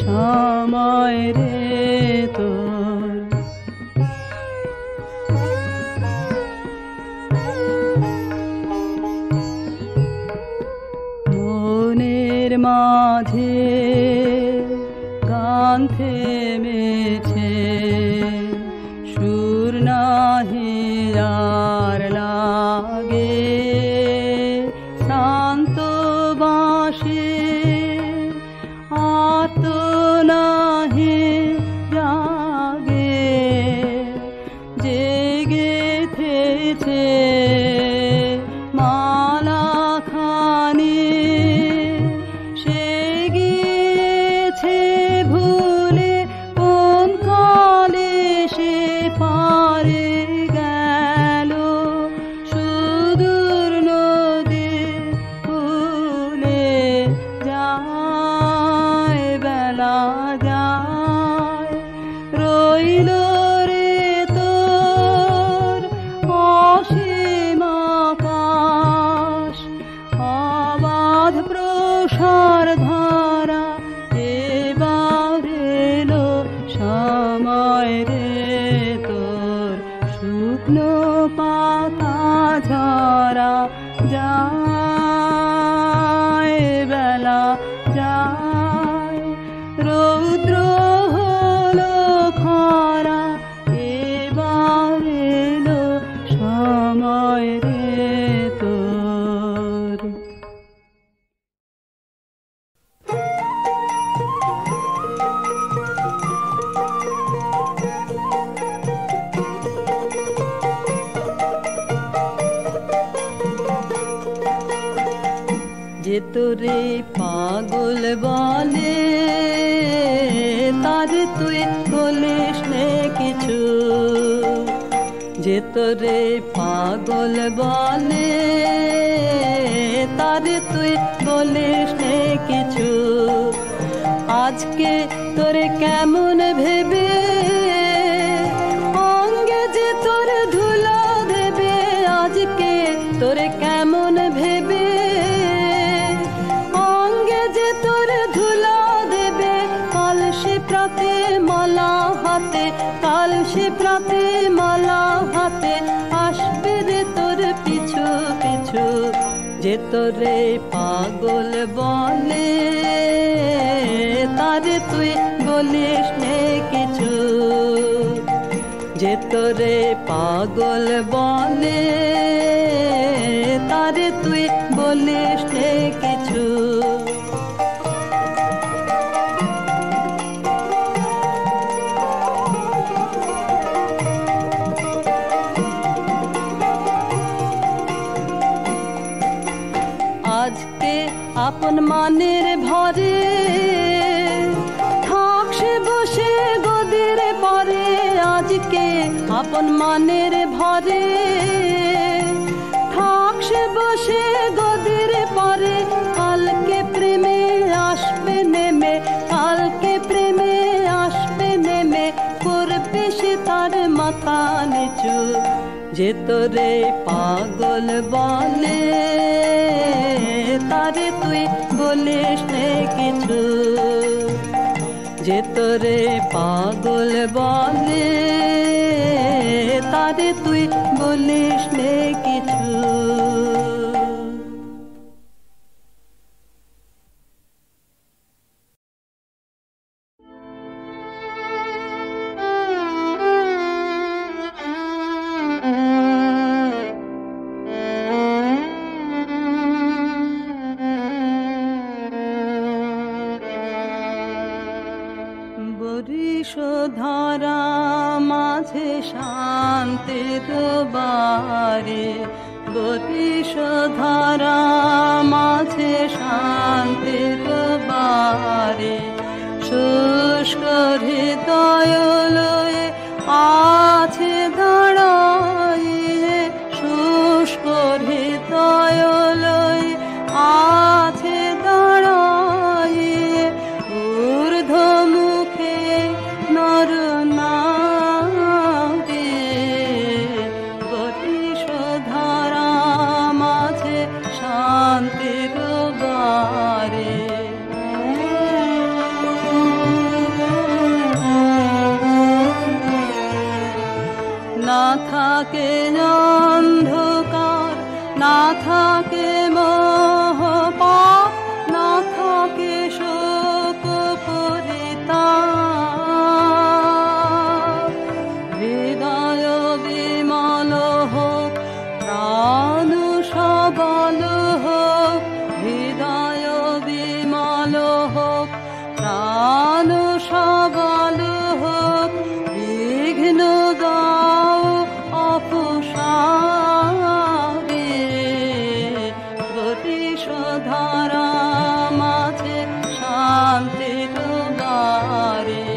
সময় রে তোর। মনের মাঝে গান থেমেছে, সুর নাহি আর লাগে, শান্ত বাঁশি আত নাহি জাগে, জেগে থেছে মালা খানি, সে গিয়েছে ভুলে কোন কালে সে পারে গেল, সুদূর নদী ফুলে যায়, বেলা যায়, রইল রে তোর অসীম আকাশ, অবাধ প্রসার ধারা, এবার এলো সময় রে তোর শুকনো পাতা ঝরা যায়, বেলা যায়, রৌদ্র হলো খরা, এবার এলো সময় রে তোর। যে তোরে পাগল বলে তার তুই বলিস নে কিছু, যে তোরে পাগল বলে তার তুই বলিস নে কিছু, আজকে তোরে কেমন ভেবে অঙ্গে যে তোর ধুলা দেবে, আজকে তোরে কেমন ভেবে অঙ্গে যে তোর ধুলা দেবে, কাল সে প্রাতে মালা হাতে, কাল সে প্রাতে মালা হাতে আসবে রে তোর পিছু পিছু, যে তোরে পাগল বলে তারে তুই বলিস নে কিছু, যে তোরে পাগল বলে তারে তুই বলিস নে কিছু। আজকে আপন মানের ভরে থাকছে বসে গদির পরে, আজকে আপন মানের ভরে থাকছে বসে গদির পরে, কালকে প্রেমে আসবে নেমে, কালকে প্রেমে আসবে নেমে, করবে সে তার মাথা নিচু, যে তোরে পাগল বলে তারে তুই বলিস নে কিছু, যে তোরে পাগল বলে আরে তুই বলিস নে কিছু। ধারা মাঝে শান্তির বারে, বরিশ ধারা মাঝে শান্তির বারে, শুষ্ক হৃদয় লয়ে আছে দাঁড়াইয়ে, শুষ্ক হৃদয় লয়ে আছে দাঁড়াইয়ে, ঊর্ধ্ব মুখে নর নারী, বরিশ ধারা মাঝে শান্তির বারে। না থাকে অন্ধকার, না থাকে মোহ পাপ, না থাকে শোক পরিতাপ, হৃদয় বিমল হোক, প্রাণ সবল হোক, হৃদয় বিমল হোক, প্রাণ সবল হোক, বিঘ্ন দাও অপসারে, বরিশ ধারা মাঝে শান্তির বারে।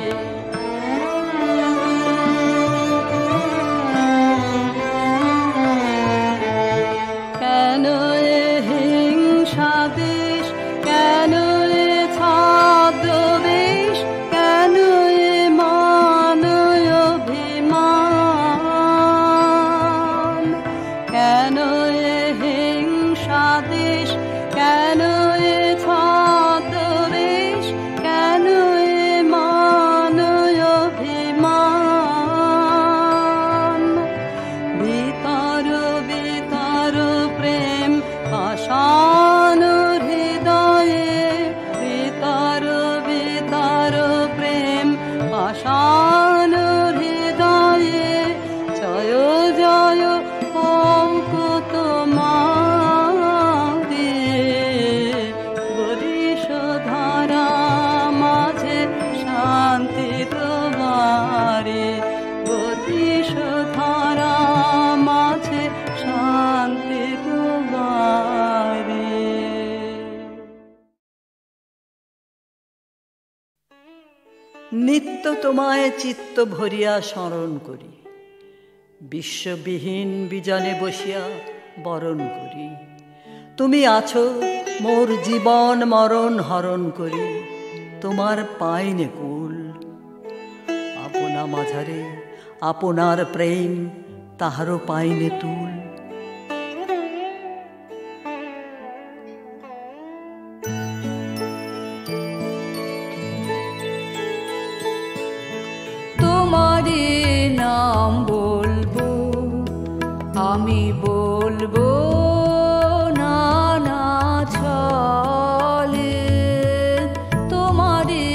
কেন এ হিংসা দেশ, কেন এ ছদ্মবেশ, কেন এ মান অভিমান, কেন এ হিংসা দেশ, কেন এ ছদ্মবেশ, কেন এ মান অভিমান, ভিতর ভিতর প্রেম পাষাণ হৃদয়ে, ভিতর ভিতর প্রেম পাষাণ হৃদয়ে, জয় জয় অঙ্কুত মারে, বরিশ ধারা মাঝে শান্তির বারে, বরিশ ধারা মাঝে শান্তির বারে। নিত্য তোমায় চিত্ত ভরিয়া স্মরণ করি, বিশ্ববিহীন বিজনে বসিয়া বরণ করি। তুমি আছো মোর জীবন মরণ হরণ করি, তোমার পাইনে কুল। আপনা মাঝারে আপনার প্রেম, তাহারও পাইনে তুল। তোমারে নাম বলবো, আমি বলবো নানা ছলে, তোমারে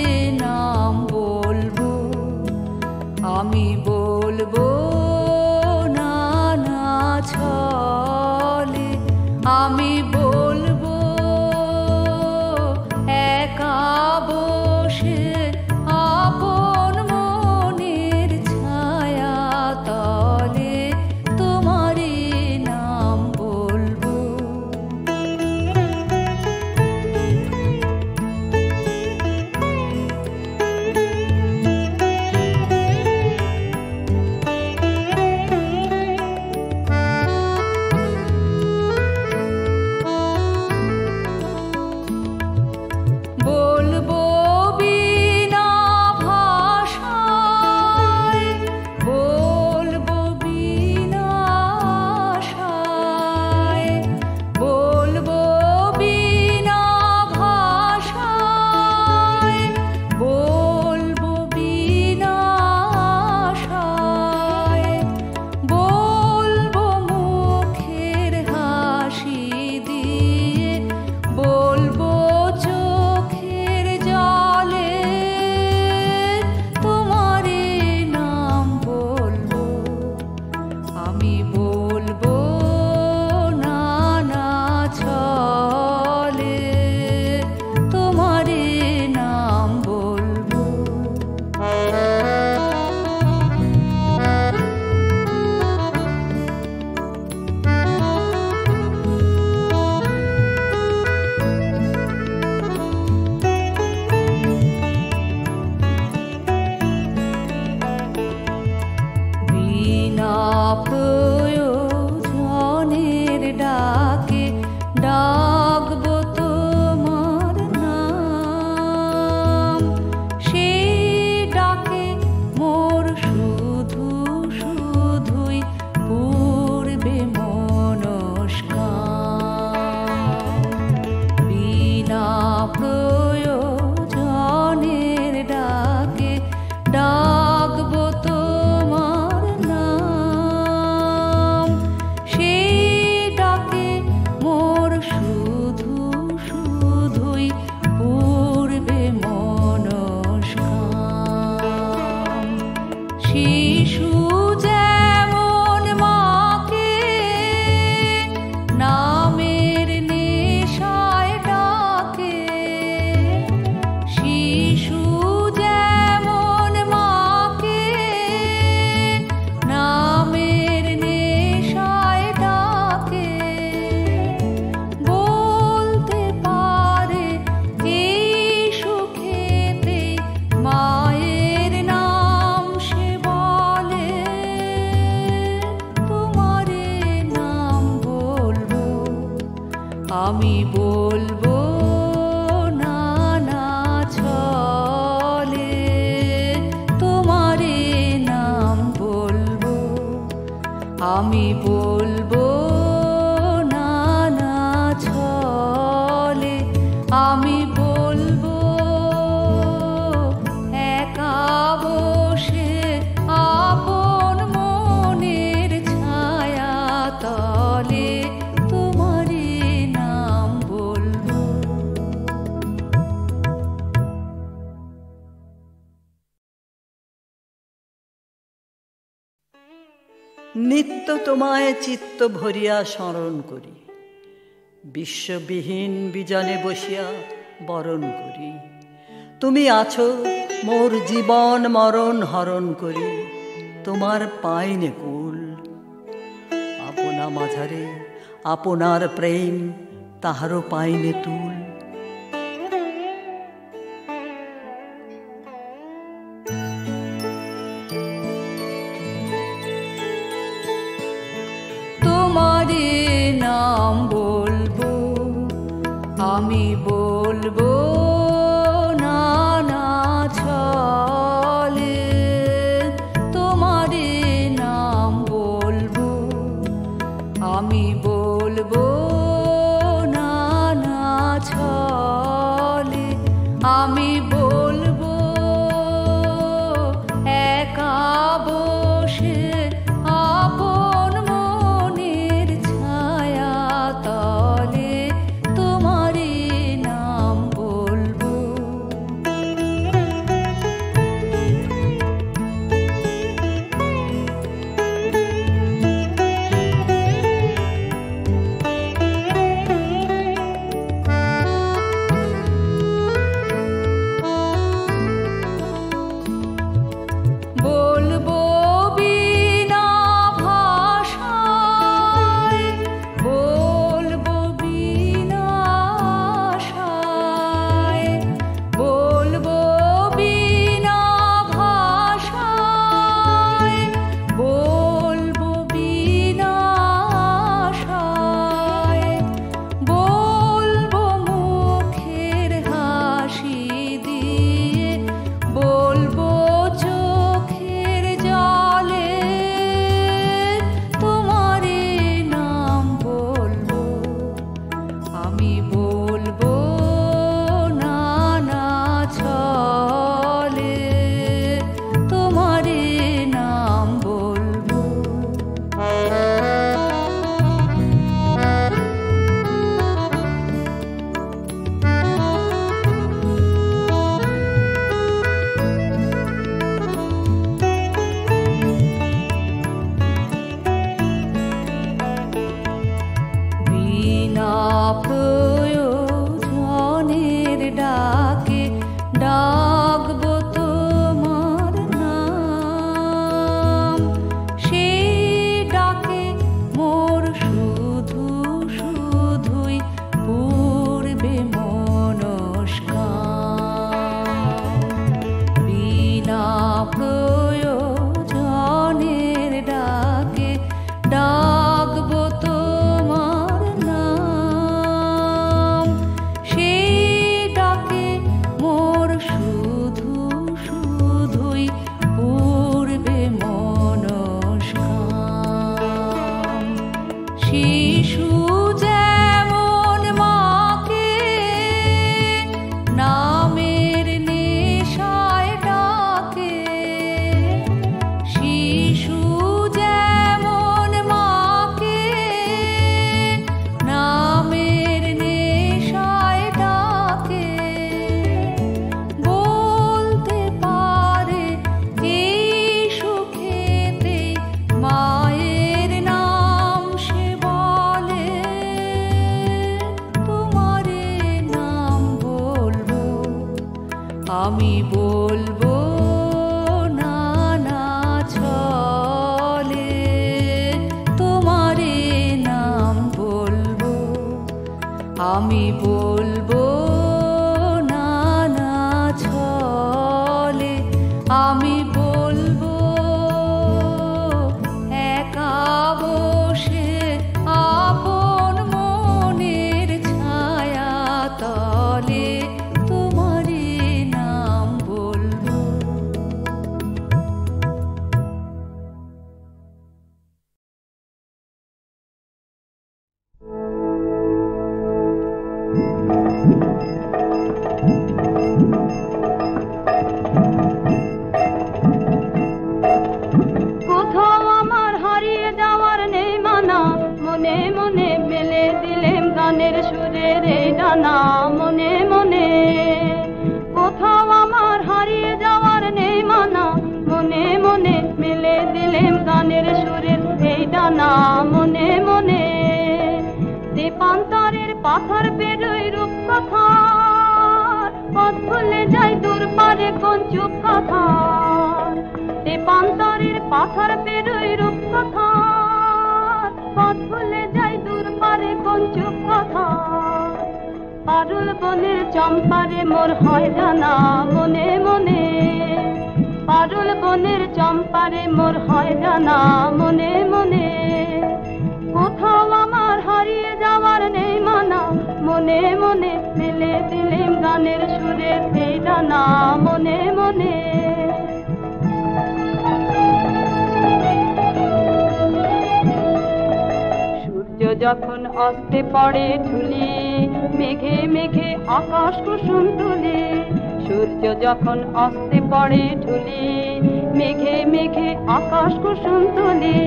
নাম বলবো, আমি বলবো নানা ছলে, আমি বলবো একা বসে আপন মনের ছায়া তলে, তোমারে নাম বলবো। আমি বলবো নানা ছলে তোমারে নাম বলবো। বিনা প্রয়োজনের ডাকে ডাকবো তোমার নাম, সেই ডাকে মোর শুধু শুধুই পূর্বে মনস্কাম। বিনা প্রয়োজনের ডাকে ডাকবো তোমার নাম, সেই ডাকে মোর শুধু শুধুই পূর্বে মনস্কাম। শিশু যেমন মাকে নামের নেশায় ডাকে, শিশু যেমন মাকে নামের নেশায় ডাকে, বলতে পারে এই সুখেতে মায়ের নাম সে বলে, তোমারে নাম বলবো। আমি বলবো নানা ছলে তোমারে নাম বলবো। আমি বলবো নানা ছলে, আমি বলবো একা বসে আপন মনের ছায়া তলে তোমারে নাম বলবো। নিত্য তোমায় চিত্ত ভরিয়া স্মরণ করি, বিশ্ববিহীন বিজনে বসিয়া বরণ করি। তুমি আছো মোর জীবন মরণ হরণ করি, তোমার পাইনে কুল। আপনা মাঝারে আপনার প্রেম তাহারও পাইনে তুল। তোমারে নাম বলবো, আমি বলবো নানা ছলে তোমারে নাম বলবো। আমি বলবো নানা ছলে, আমি বলবো একা বসে আপন মনের ছায়া আমি বলবো নানা ছলে, আমি বলবো একা বসে আপন মনের ছায়া তলে তোমারই নাম বলবো। কোথাও আমার হারিয়ে যাওয়ার নেই মানা, মনে মনে মেলে দিলেম গানের সুরের এই ডানা, মনে মনে। কোথাও আমার হারিয়ে যাওয়ার নেই মানা, মনে মনে মেলে দিলেম গানের সুরের এই ডানা, মনে মনে। দেপান্তরের পাথর পেরোই রূপকথার, পথ ভুলে যাই দূর পারে কোন চুপ কথার। দেপান্তরের পাথর পেরোই রূপকথার, পথ ভুলে যাই দূর পারে কোন চুপ কথার। পারুল বনের চম্পারে মোর হয় জানা, মনে মনে। পারুল বনের চম্পারে মোর হয় জানা, মনে মনে। কোথাও আমার হারিয়ে যাওয়ার নেই মানা, মনে মনে মেলে দিলেম গানের সুরের এই ডানা, মনে মনে। সূর্য যখন অস্তে পড়ে ঢুলি, মেঘে মেঘে আকাশ কুসুম তুলি। সূর্য যখন অস্তে পড়ে ঢুলি, মেঘে মেঘে আকাশ কুসুম তুলি।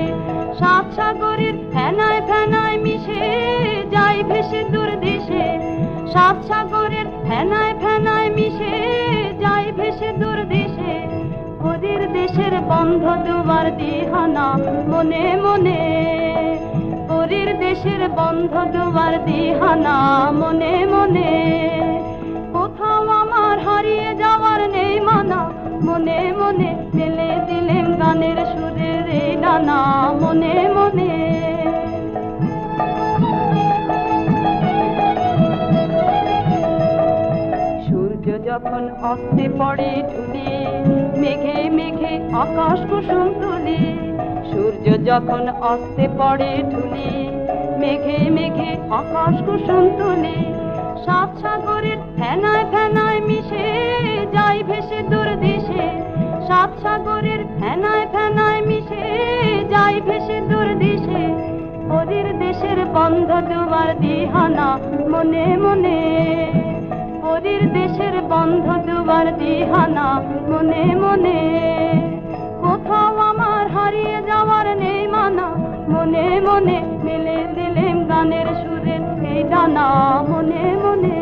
সাত সাগরের ফেনায় ফেনায় মিশে যাই ভেসে দূর দেশে। সাত সাগরের ফেনায় ফেনায় মিশে যাই ভেসে দূর দেশে। ওদের দেশের বন্ধ দুবার দিহানা, মনে মনে। ওদের দেশের বন্ধ দুবার দিহানা, মনে মনে। কোথাও আমার হারিয়ে যাওয়ার নেই মানা, মনে মনে মেলে দিলেম গানের সুরের এই ডানা, মনে মনে। সূর্য যখন অস্তে পড়ে ঢুলি, মেঘে মেঘে আকাশ কুসুম তুলি। সূর্য যখন অস্তে পড়ে ঢুলি, মেঘে মেঘে আকাশ কুসুম তুলি। সাত সাগরের ফেনায় ফেনায় মিশে যাই ভেসে দূর দেশে। সাত সাগরের ফেনায় ফেনায় মিশে যাই ভেসে দূর দেশে। ওদের দেশের বন্ধ দুবার দিহানা, মনে মনে। ওদের দেশের বন্ধ দুবার দিহানা, মনে মনে। কোথাও আমার হারিয়ে যাওয়ার নেই মানা, মনে মনে মেলে দিলেম গানের সুরের এই ডানা, মনে মনে।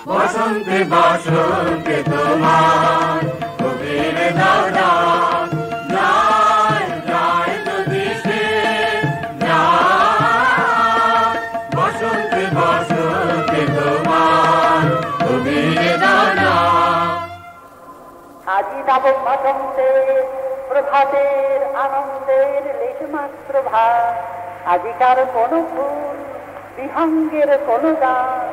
বসন্তে বসন্তে তোমার কবির দাদা যায় যায় যদি সে যায়। বসন্তে বসন্তে তোমার কবির দাদা। আজি যাব বসন্তের প্রভাতের আনন্দের লেশমাত্র ভার। আজিকার কোন ফুল বিহঙ্গের কোন গান,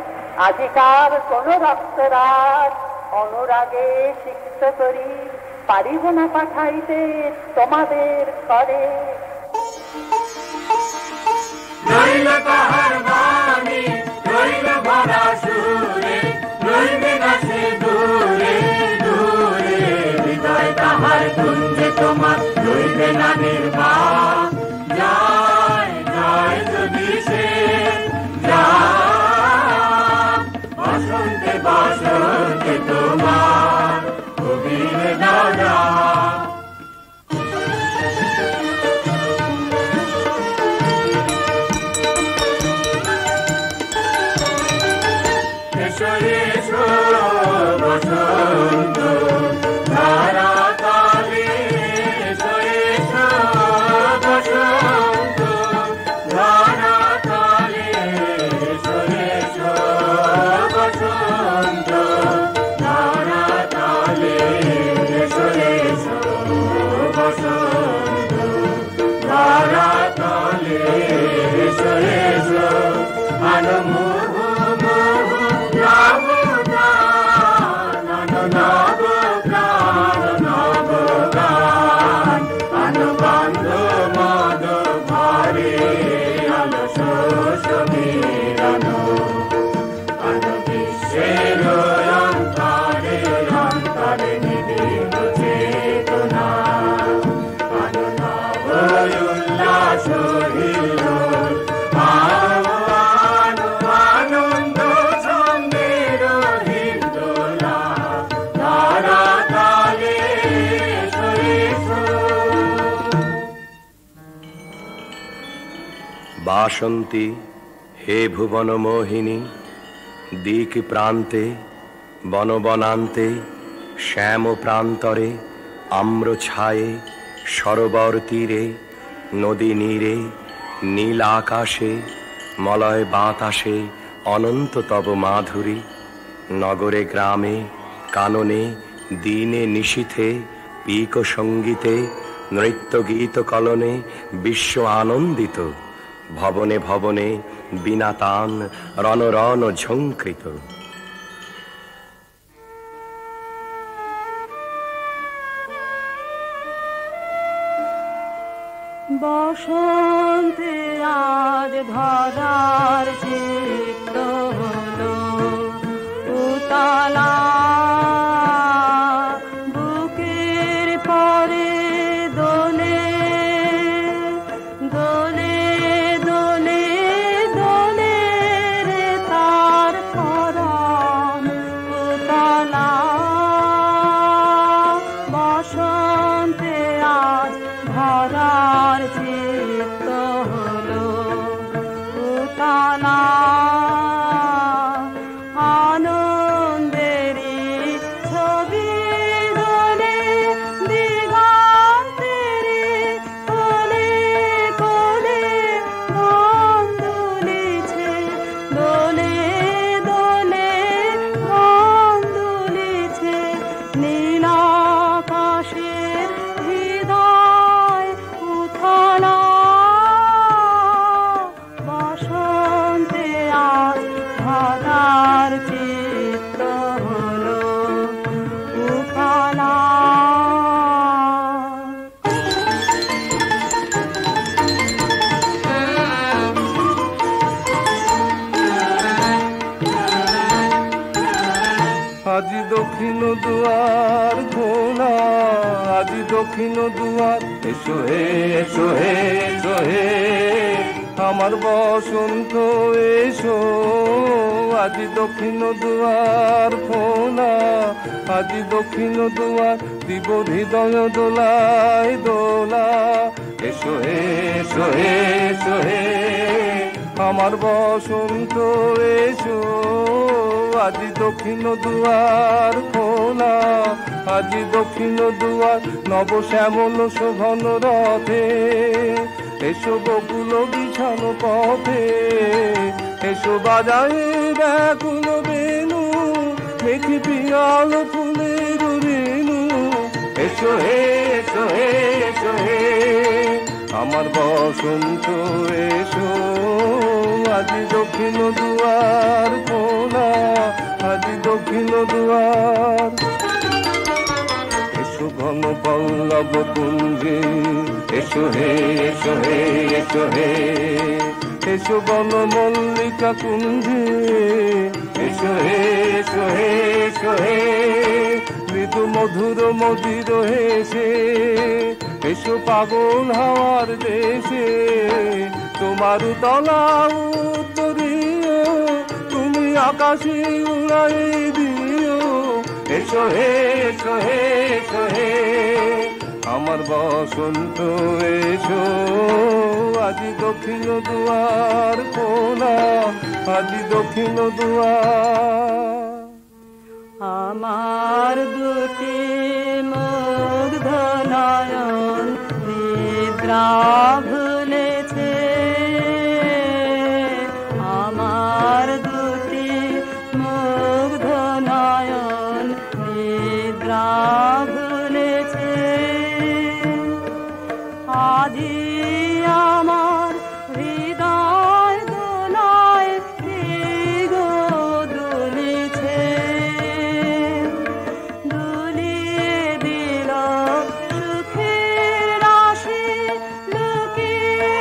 আজিকার কোন রক্তরাগ অনুরাগে সিক্ত করি পারিব না পাঠাইতে তোমাদের করে। রইল তাহার বাণী, রইল ভরা সুরে, রইবে না সে দূরে দূরে। হৃদয় তাহার কুঞ্জে তোমার রইবে না নির্বাণ। যায় যায় যদি সে যায়। বসন্তে বসন্তে তোমার কবির দাদা। সহিল্লোল আনন্দ ছন্দের হিন্দোলা তারা তালে বাসন্তী হে ভুবন মোহিনী, দিক প্রান্তে বনবনান্তে শ্যাম প্রান্তরে আম্র ছায়ে সরোবর তীরে নদী নীরে নীল আকাশে মলয় বাতাসে অনন্ত তব মাধুরী। নগরে গ্রামে কাননে দিনে নিশীথে পিক সঙ্গীতে নৃত্য গীত কলনে বিশ্ব আনন্দিত। ভবনে ভবনে বিনা তান রণ রণ ঝঙ্কৃত। বসন্তে আজ ধরার চিত্ত হলো উতলা, বুকের পরে দোলে দোলে দোলে দোলে রে তার পরাণ উতলা। বসন্তে আজ ধরার চিত্ত হলো উতলা, আনন্দেরই ছবি দোলে দিগন্তেরে কোলে কোলে মন দুলিছে দোলে দোলে মন দুলিছে। নীল আকাশের হৃদয় উথলা, বসন্তে আজ ধরার চিত্ত হলো উথলা। আজি দক্ষিণ দুয়ার খোলা, আজি দক্ষিণ দুয়ার এসো হে এসো হে এসো হে আমার বসন্ত এসো। আজি দক্ষিণ দুয়ার খোলা, আজি দক্ষিণ দুয়ার দিব হৃদয় দোলায় দোলা। এসো হে এসো হে এসো হে আমার বসন্ত এসো। আজি দক্ষিণ দুয়ার খোলা, আজি দক্ষিণ দুয়ার নব শ্যামল শোভন রথে। এসো বকুল বিছানো পথে, এসো বাজায় ব্যাকুল বেনু মেঘি পিয়াল ফুলের রেণু। এসো হে এসো হে এসো হে আমার বসন্ত এসো। আজি দক্ষিণ দুয়ার খোলা, আজি দক্ষিণ দুয়ার। এসো ঘন পল্লব কুঞ্জে, এসো হে এসো হে এসো হে এসো বন মল্লিকা কুঞ্জে। এসো হে এসো হে এসো হে মৃদু মধুর মদির হেসে। এসো পাগল হাওয়ার দেশে, তোমার তলা উত্তরীয় তুমি আকাশে উড়াই দিও। এসো হে এসো হে এসো হে আমার বসন্ত এসো। আজি দক্ষিণ দুয়ার খোলা, আজি দক্ষিণ দুয়ার। আমার দুটি মুগ্ধ নয়ন নিদ্রা ভুলেছে, আমার দুটি মুগ্ধ নয়ন নিদ্রা ভুলেছে। আদি আমার হৃদয় দোলায় মৃগ দুলিছে, দুলিয়ে দিল সুখের রাশি লুকিয়ে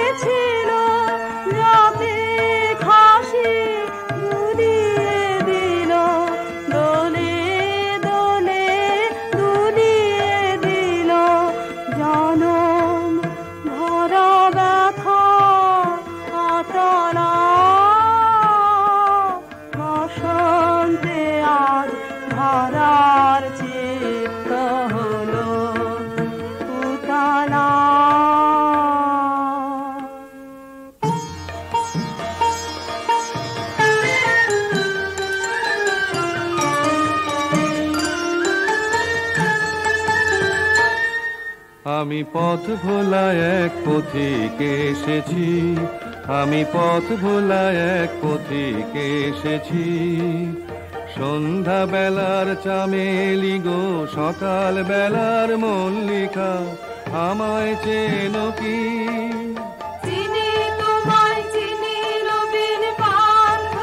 আমি পথ ভোলা এক পথিকে এসেছি, আমি পথ ভোলা এক পথিকে এসেছি। সন্ধ্যা বেলার চামেলি গো, সকাল বেলার মল্লিকা, আমায় চেনো কি? চিনি তোমায় চিনি নবীন পান্থ,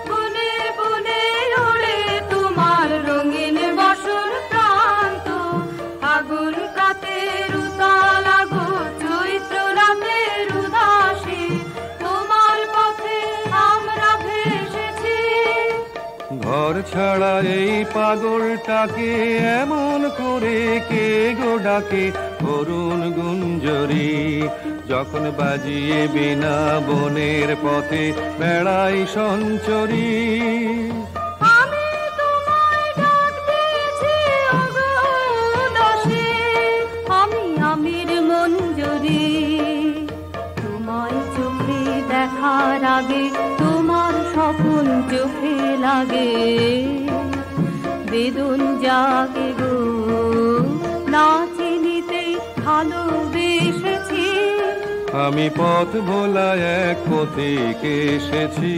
বনে বনে ওড়ে তোমার রঙিন বসন প্রান্ত। আগুন কাতের উতালা গো, চৈত্র রাতের উদাসী, তোমার পথে আমরা ভেসেছি। ঘর ছাড়া এই পাগলটাকে এমন করে কে গো ডাকে? করুণ গুঞ্জরি যখন বাজিয়ে বিনা বনের পথে বেড়াই সঞ্চরি। আমি তোমায় ডাক দিয়েছি ওগো উদাসী, আমি আমির মঞ্জরি। তোমায় চোখে দেখার আগে তোমার স্বপ্ন চোখে লাগে, বেদন জাগে গো, না চিনিতেই ভালোবেসেছি। আমি পথ ভোলা এক পথিকে এসেছি,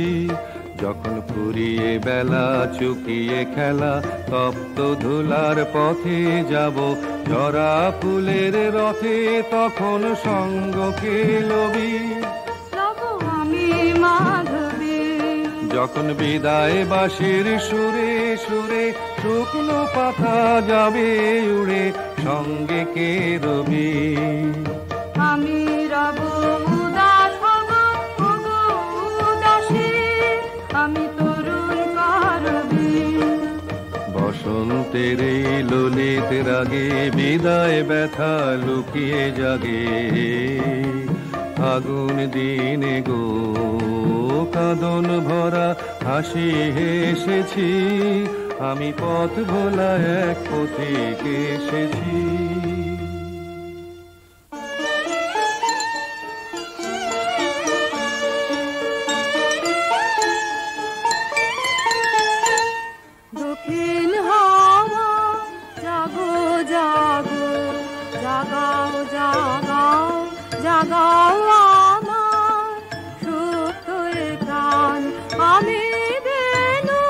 যখন ফুরিয়ে বেলা চুকিয়ে খেলা, তপ্ত ধুলার পথে যাব ঝরা ফুলের রথে, তখন সঙ্গকে লবি আমি মাধবী। যখন বিদায় বাঁশির সুরে সুরে শুকনো পাতা যাবে উড়ে, সঙ্গে কে রবি? আমি রব উদাস ওগো উদাসী, আমি তরুণ কারবি। বসন্তের এই ললিত রাগে বিদায় ব্যথা লুকিয়ে জাগে, আগুন দিনে গো কাঁদন ভরা হাসি হেসেছি। আমি পথ ভোলা এক পথিকে এসেছি। দক্ষিণ হাওয়া জাগো জাগো, জাগাও জাগাও জাগাও আমার সুপ্ত প্রাণ। আমি বেনু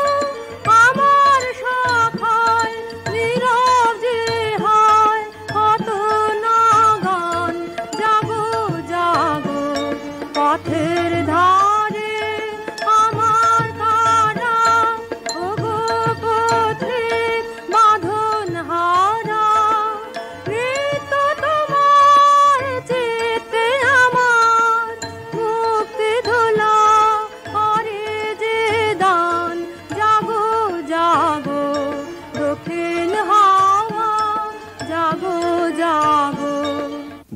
আমার শাখায় নীরব যে হয় কত না গান। জাগো জাগো পথের ধারে আমার কারা, ওগো পথিক বাঁধন হারা। মৃত্যু তোমার চিত্তে আমার মুক্তি ধুলা করে যে দান। জাগো জাগো দক্ষিণ হাওয়া, জাগো জাগো।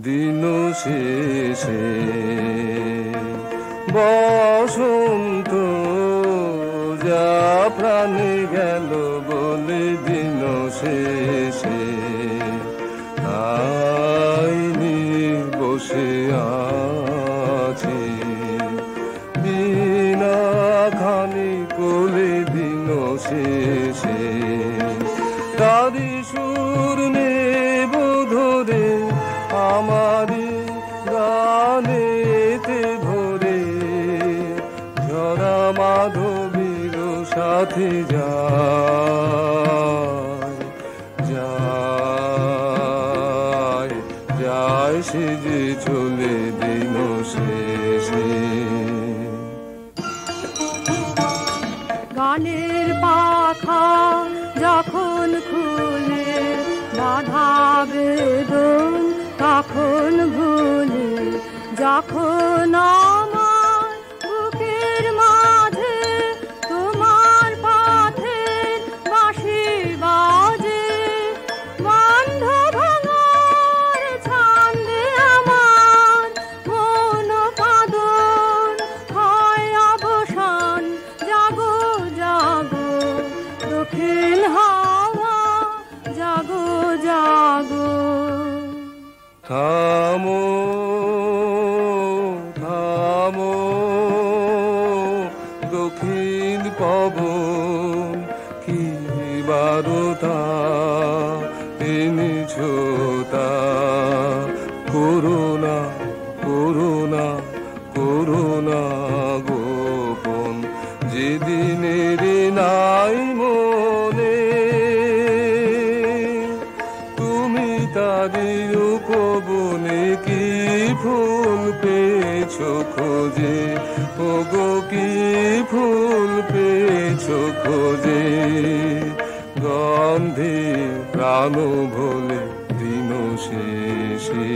দিন শেষে বসন্ত যা প্রাণে গেল বলে, দিন শেষে আইনি বসে আছি বিনা খানি কোলে। দিন শেষে তারি সুর নেব ধরে আমারি গানেতে ভরে, ঝরা মাধবীর সাথে যায় যায় যায় সে যে চলে দিন শেষে। গানের পাখা যখন খুলে, বাধা বেদন তখন ভুলে। যখন আমার বুকের মাঝে তোমার পথের বাঁশি বাজে, বন্ধ ভাঙার ছন্দে আমার মন কাঁদন হয় অবসান। জাগো জাগো দক্ষিণ হাওয়া, জাগো জাগো। থামো থামো দক্ষিণ পবন, কি বারতা এনেছো তা না করুণা গোপন, যেদিনের নাই মনে তুমি তারি উপবনে কি ফুল পেয়েছো খোঁজে, ওগো কি ফুল পেয়েছো খোঁজে, গন্ধে প্রাণ ভোলে দিন শেষে।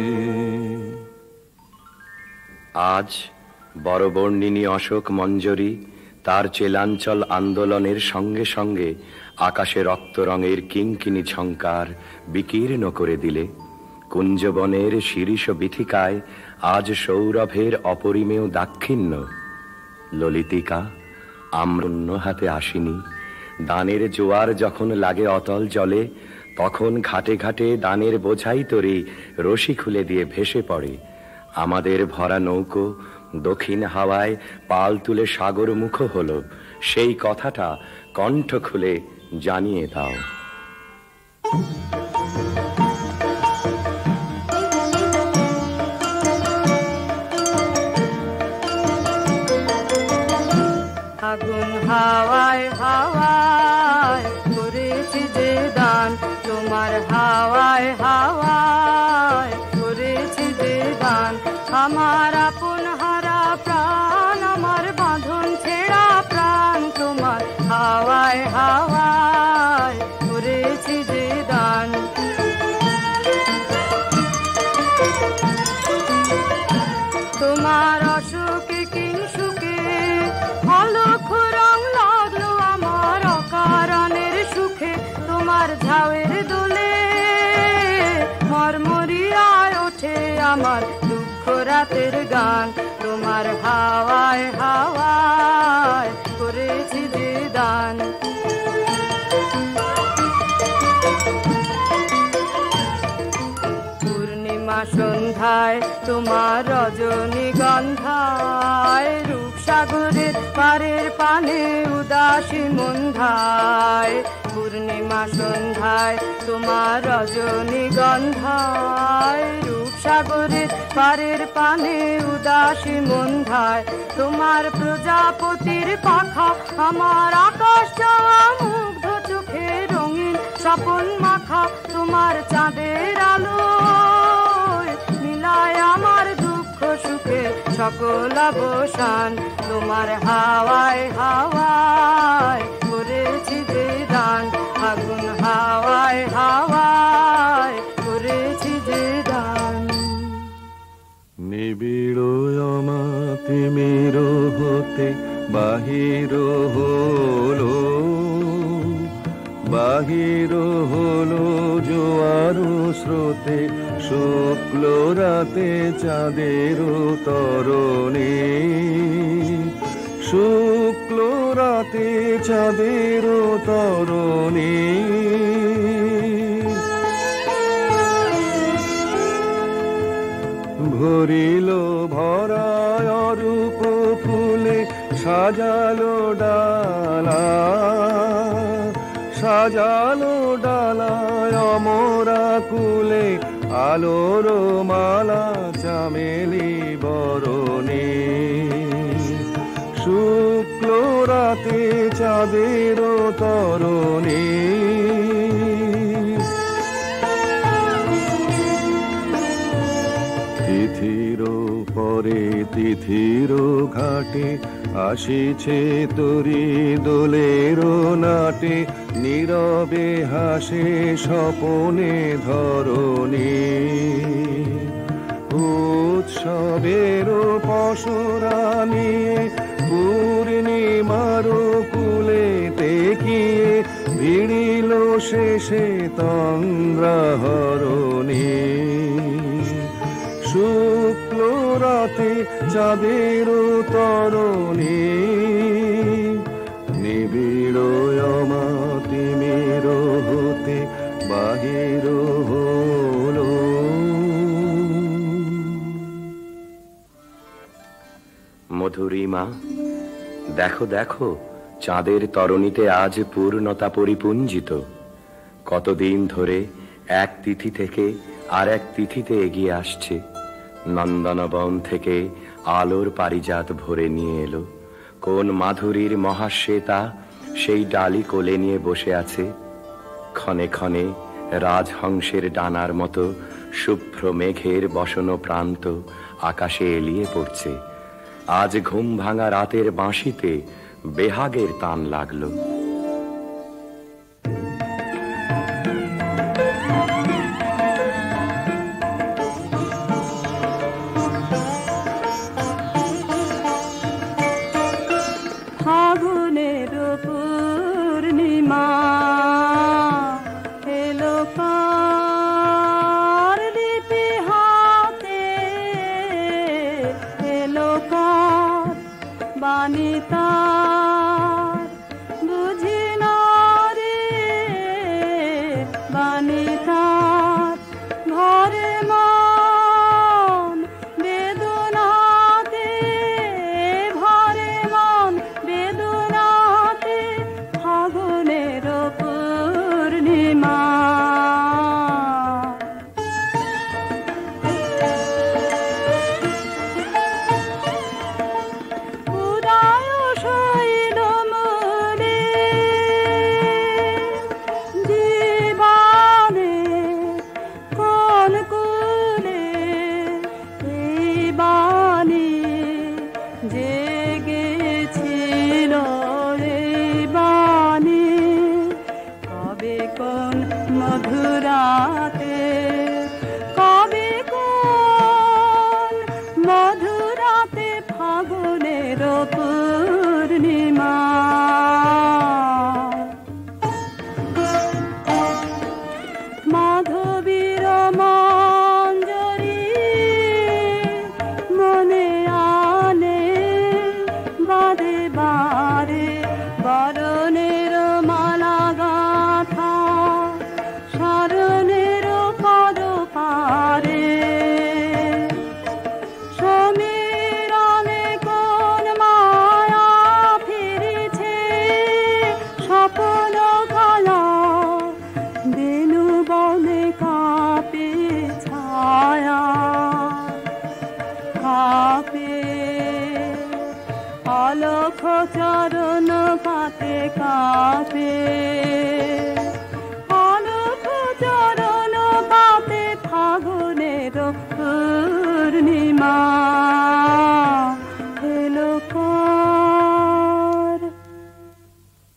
আজ বড়বর্ণিনী অশোক মঞ্জরি তার চেলাঞ্চল আন্দোলনের সঙ্গে সঙ্গে আকাশে রক্ত রঙের কিঙ্কিনি ঝঙ্কার বিকীর্ণ করে দিলে, কুঞ্জবনের শিরীষ বিথিকায় আজ সৌরভের অপরিমেয় দাক্ষিণ্য। ললিতিকা আম্রন্য হাতে আসিনি, দানের জোয়ার যখন লাগে অতল জলে, তখন ঘাটে ঘাটে দানের বোঝাই তরি রশি খুলে দিয়ে ভেসে পড়ে। আমাদের ভরা নৌকো দক্ষিণ হাওয়ায় পাল তুলে সাগর মুখ হলো, সেই কথাটা কণ্ঠ খুলে জানিয়ে দাও। আগুন হাওয়ায় হাওয়ায় করেছি যে দান, তোমার হাওয়ায় হাওয়ায় করেছি যে দান, আমার আপন হারা প্রাণ, আমার বাঁধন ছেঁড়া প্রাণ, তোমার হাওয়ায় হাওয়ায় করেছি যে দান। তোমার অসুখে কিংসুকে অলক্ষ রং লাগলো আমার অকারণের সুখে, তোমার ঝাউয়ের দোলে মরমরিয়ায় ওঠে আমার দুঃখ রাতের গান, তোমার হাওয়ায় হাওয়ায় করেছি যে দান। পূর্ণিমা সন্ধ্যায় তোমার রজনীগন্ধায়, রূপসাগরের পারের পানে উদাসী মন্ধায়, পূর্ণিমা সন্ধ্যায় তোমার রজনীগন্ধায়, রূপসাগরের পারের পানে উদাসী মন্ধায়, তোমার প্রজাপতির পাখা আমার আকাশ যাওয়া মুগ্ধ চোখে রঙিন স্বপন মাখা, তোমার চাঁদের আলো মিলায় আমার দুঃখ সুখে সকল অবসান, তোমার হাওয়ায় হাওয়ায় করেছি যে দান, আগুন হাওয়ায় হাওয়ায় করেছি যে দান। নিবিড় অমাতিমির হতে বাহির হলো, বাহির হলো জোয়ার স্রোতে, শুক্ল রাতে চাঁদের তরণে, শুক্ল রাতে চাঁদের তরণে, ভরিল ভরায় রূপ ফুলে সাজালো ডালা, সাজালো ডালায় অমরা কুলে, আলোর মালা চামেলি বরণে, শুক্ল রাতে চাঁদের তরণে, তিথির পরে তিথির ঘাটে আসিছে তরি দোলের নাটে, নীরবে হাসে স্বপনে ধরণী, উৎসবের পশুরা নিয়ে পূর্ণিমার কুলে তেকিয়ে, ভিড়িল শেষে তন্দ্রাহরণী, শুক্ল রাতে চাঁদের তরণী, নিবিড় অমাতিমির হতে বাহির হলো। মধুরিমা দেখো দেখো, চাঁদের তরণীতে আজ পূর্ণতা পরিপুঞ্জিত। কতদিন ধরে এক তিথি থেকে আর এক তিথিতে এগিয়ে আসছে, নন্দনবন থেকে আলোর পারিজাত ভরে নিয়ে এলো। কোন মাধুরীর মহাশ্বেতা সেই ডালি কোলে নিয়ে বসে আছে। ক্ষণে ক্ষণে রাজহংসের ডানার মতো শুভ্র মেঘের বসন প্রান্ত আকাশে এলিয়ে পড়ছে। আজ ঘুম ভাঙা রাতের বাঁশিতে বেহাগের তান লাগলো। ফাগুনের পূর্ণিমা এলো কার লিপি হাতে, এলো কার বাণী তার বুঝি না রে, বাণী তার ঘরে মন বেদনাতে, ঘরে মন বেদনাতে ফাগুনের পূর্ণিমা। উদয় শৈল মূলে জীবনে কোন কুলে এই বাণী জেগেছিল, এই বাণী কবে কোন মধুরাতে, কবে কোন মধুরাতে ফাগুনের পূর্ণিমা। মাধবীর মঞ্জরি মনে আনে বারে বারে, বরণের মালা গাঁথা শরণের পদ পারে। সমীরণে কোন মায়া ফিরেছে, স্বপ্ন কালা বেনু বনে কাঁপে ছায়া, কাঁপে অলখ চরণ পাতে, কাঁপে অলখ চরণ পাতে ফাগুনের পূর্ণিমা এলো কার।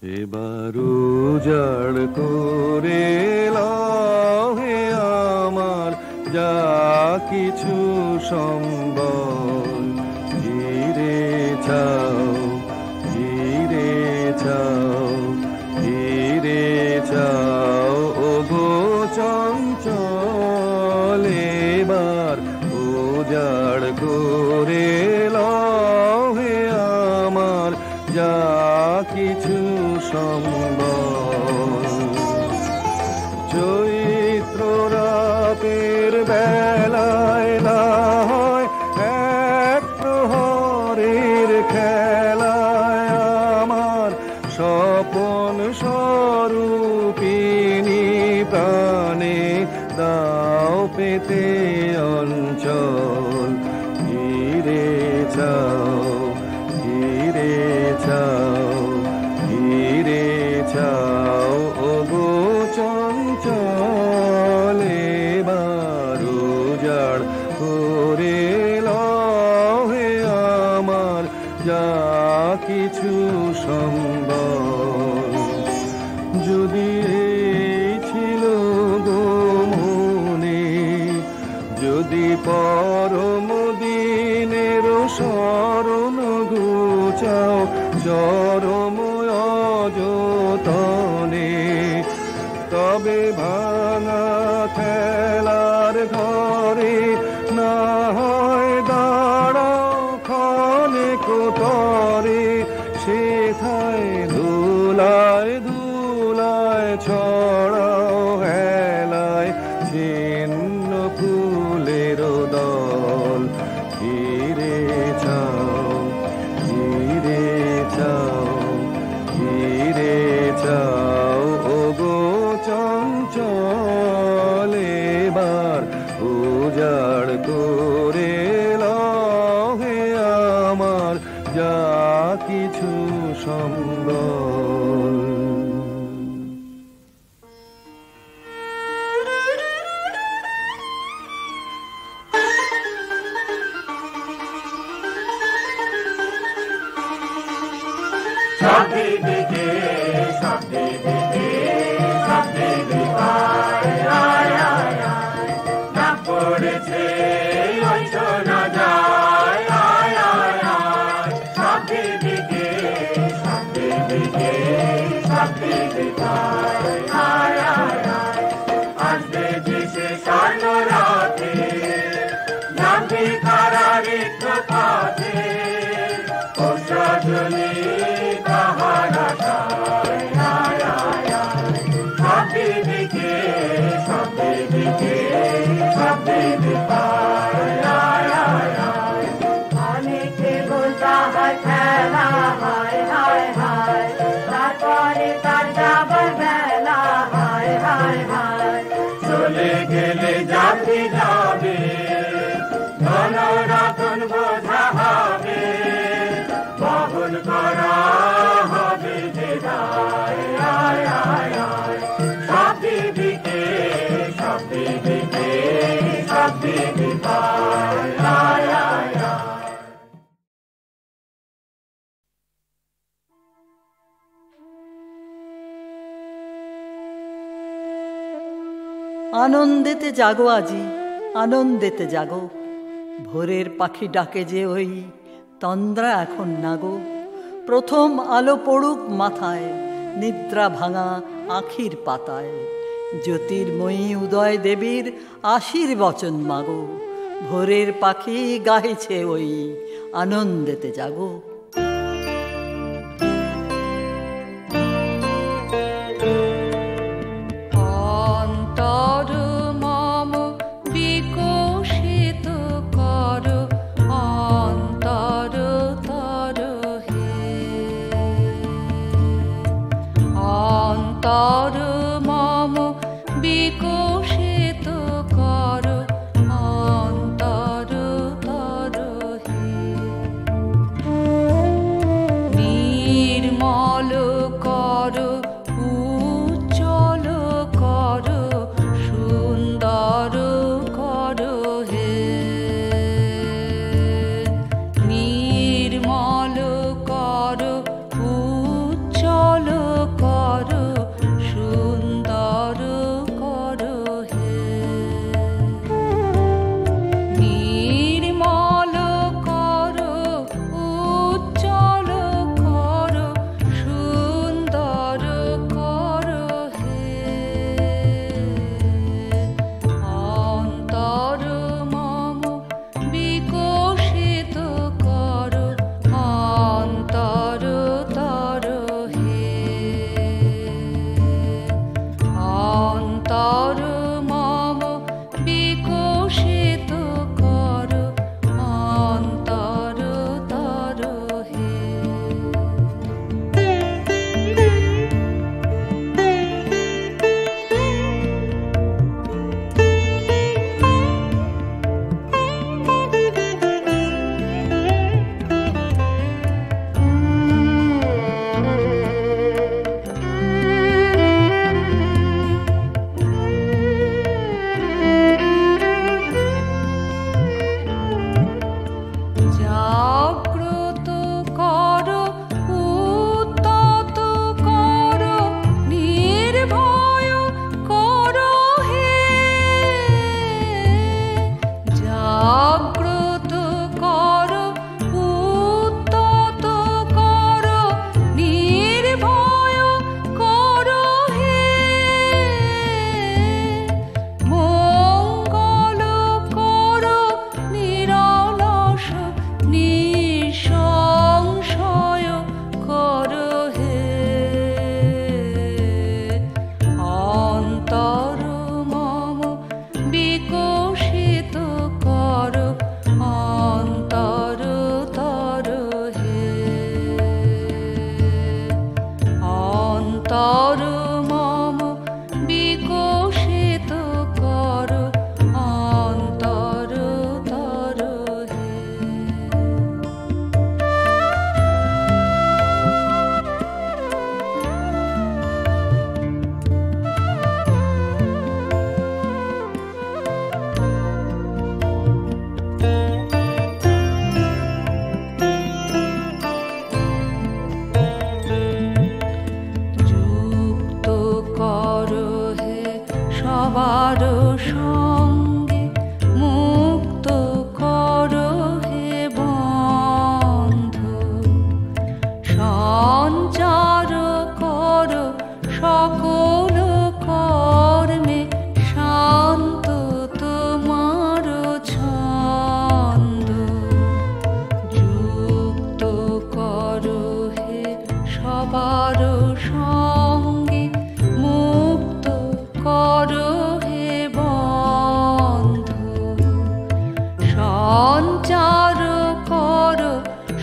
এবার উজাড় করে লাও হে আমার যা কিছু সম্বল, ঘিরে ছাও, ঘিরে ছাও, ঘিরে ছাও ও গো চঞ্চল। এবার উজাড় করে লাও হে আমার যা কিছু সম্বল। চৈত্র রাতের বেলায় না হয় এক প্রহরের খেলায় আমার স্বপন স্বরূপিণী প্রাণে দাও পেতে অঞ্চল। ঘিরে ছাও, ঘিরে ছাও, ঘিরে ছাও ও গো চঞ্চল। এবার উজাড় করে লাও হে আমার যা কিছু সম্বল। যদি এই ছিল গো মনে, যদি পরম দিনের শরণ ঘুচাও চরম অযতনে, তবে ভাঙা খেলার ঘরে না হয় দাঁড়াও ক্ষণে কোতরে, সেথায় ধুলায় ধুলায় ছড়াও হেলায় ছিন্ন ফুলের দল। ঘিরে ছাও, ঘিরে ছাও, ঘিরে ছাও ও গো চঞ্চল। এবার উজাড় করে সম্বল। দিকে সব দিকে সব দিকে না পড়েছে ওই শোনা যায় সব দিকে সব দিকে সব দিকে আসবে দেশে স্বর্ণরাতে নামবে কারার একটু পথে ও সজনী কাহারা সব দিকে সব দিকে সব দিকে অনেকে বলতা হয় খেলা হয় হায় হায় তারপরে তার যাবার বেলা হায় হায় হায় চলে গেলে যাবি যাবে ধনরতন বোঝা হবে বহন করা হবে যে সব দিকে সব দিকে সব দিকে আনন্দেতে জাগো আজি, আনন্দেতে জাগো, ভোরের পাখি ডাকে যে ওই তন্দ্রা এখন নাগো। প্রথম আলো পড়ুক মাথায়, নিদ্রা ভাঙা আখির পাতায়, জ্যোতির্ময়ী উদয় দেবীর আশীর্বচন মাগো। ভোরের পাখি গাইছে ওই আনন্দেতে জাগো।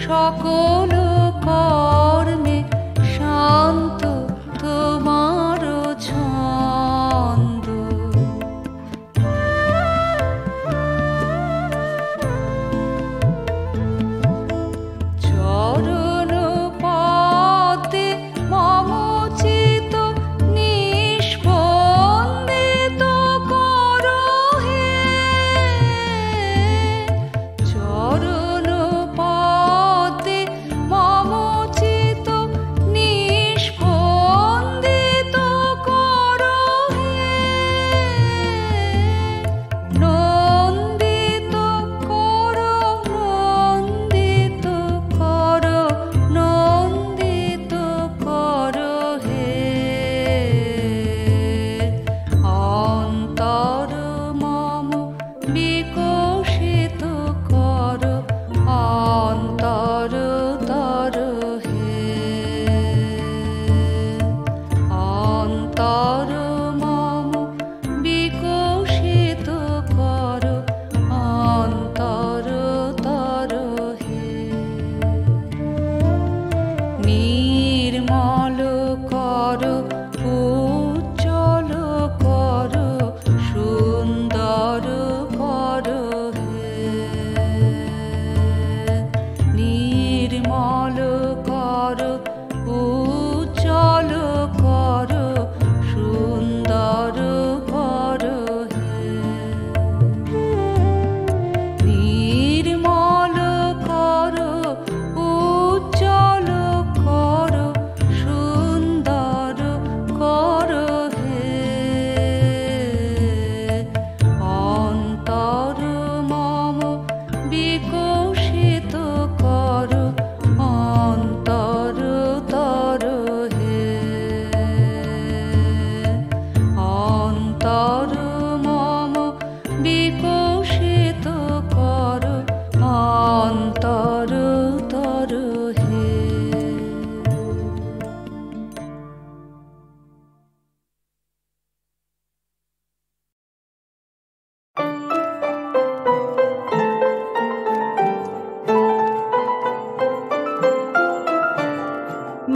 সকল কর্মে শান্ত তোমার ছন্দ। চরণ পদে মম চিত নিষ্পন্দিত করো হে। চরণ পদে মম চিত নিষ্পন্দিত করো হে। নন্দিত করো, নন্দিত করো, নন্দিত করো হে। অন্তর মম বিকশিত করো, অন্তর তর হে। অন্তর মম বিকশিত করো, অন্তর তর হে। নির্মল করো, উজ্জ্বল করো, সুন্দর করো হে। নির্মল করো, উজ্জ্বল করো, সুন্দর করো হে। নির্মল করো, উজ্জ্বল করো, সুন্দর করো হে। অন্তর মম বিকশিত করো, অন্তর তর হে। অন্তর মম বিকশিত করো, অন্তর তর হে।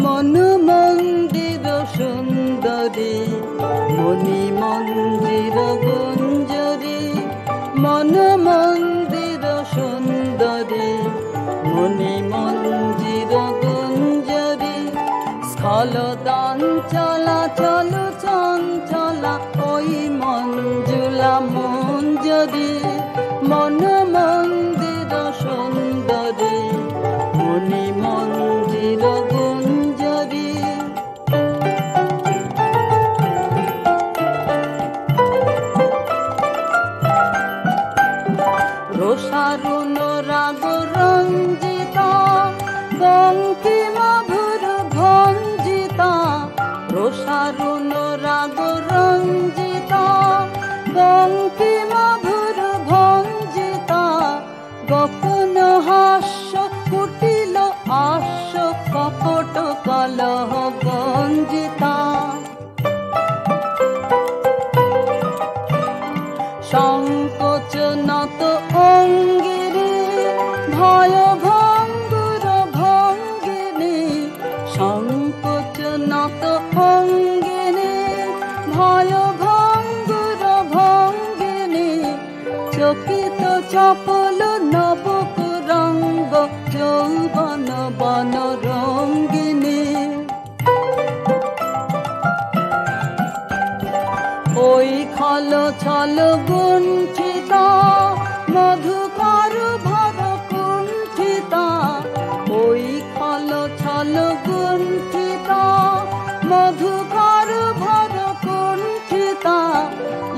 মন মন্দির সুন্দরী, মণি মন্দির গুঞ্জরী। মন মন্দির সুন্দরী, মণি মন্দির গুঞ্জরী। স্থলদান চলা চলো চঞ্চলা, ওই মঞ্জুলা মঞ্জরী। মন মন্দির সুন্দরী, মণি মন্দির গুঞ্জরী। রোষারুণ রাগ রঞ্জিতা, বঙ্কিমা ভুর ভঞ্জিতা। রোষারুণ রাগ রঞ্জিতা, বঙ্কিমা ভুর ভঞ্জিতা। গোপন হাস্য কুটিল আস্য, কপট কলহ গঞ্জিতা। সংকোচ নত অঙ্গিনী, ভয় ভঙ্গুর ভঙ্গিনী। সংকোচ নত অঙ্গিনী, ভয় ভঙ্গুর ভঙ্গিনী। চকিত চপল নবকুরঙ্গ, যৌবন বন রঙ্গিনী। ওই খল ছল গুণ্ঠিতা, মধুকর ভর কুণ্ঠিতা। ওই খল ছল গুণ্ঠিতা, মধুকর ভর কুণ্ঠিতা।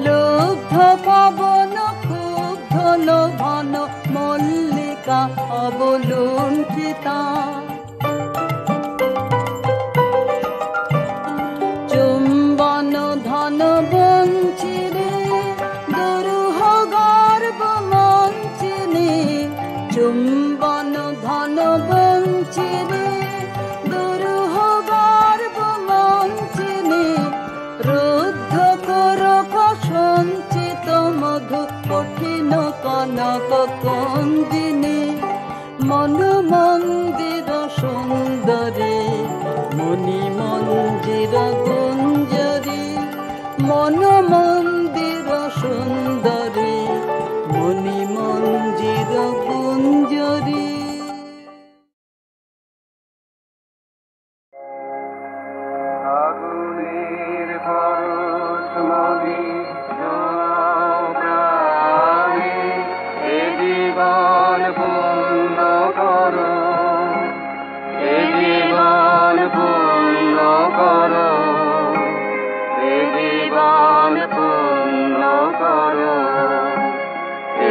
লুব্ধ পবন ক্ষুব্ধ লোভন, মল্লিকা অবলুণ্ঠিতা। চুম্বন ধন বঞ্চিরে, দুরূহ গর্ব মঞ্চিনে। চুম্বন ধন বঞ্চিরে, দুরূহ গর্ব মঞ্চিনে। রুদ্ধ করক সঞ্চিত মধু, কঠিন কনক কঞ্জিনী। মন মন্দির সুন্দরী, মণি মঞ্জির গুঞ্জরী, মন মন্দির সুন্দরী, মণি মঞ্জির গুঞ্জরী। আগুনের পরশমণি প্রাণে এ জীবন পূর্ণ করো, এ জীবন পূর্ণ করো, এ জীবন পূর্ণ করো,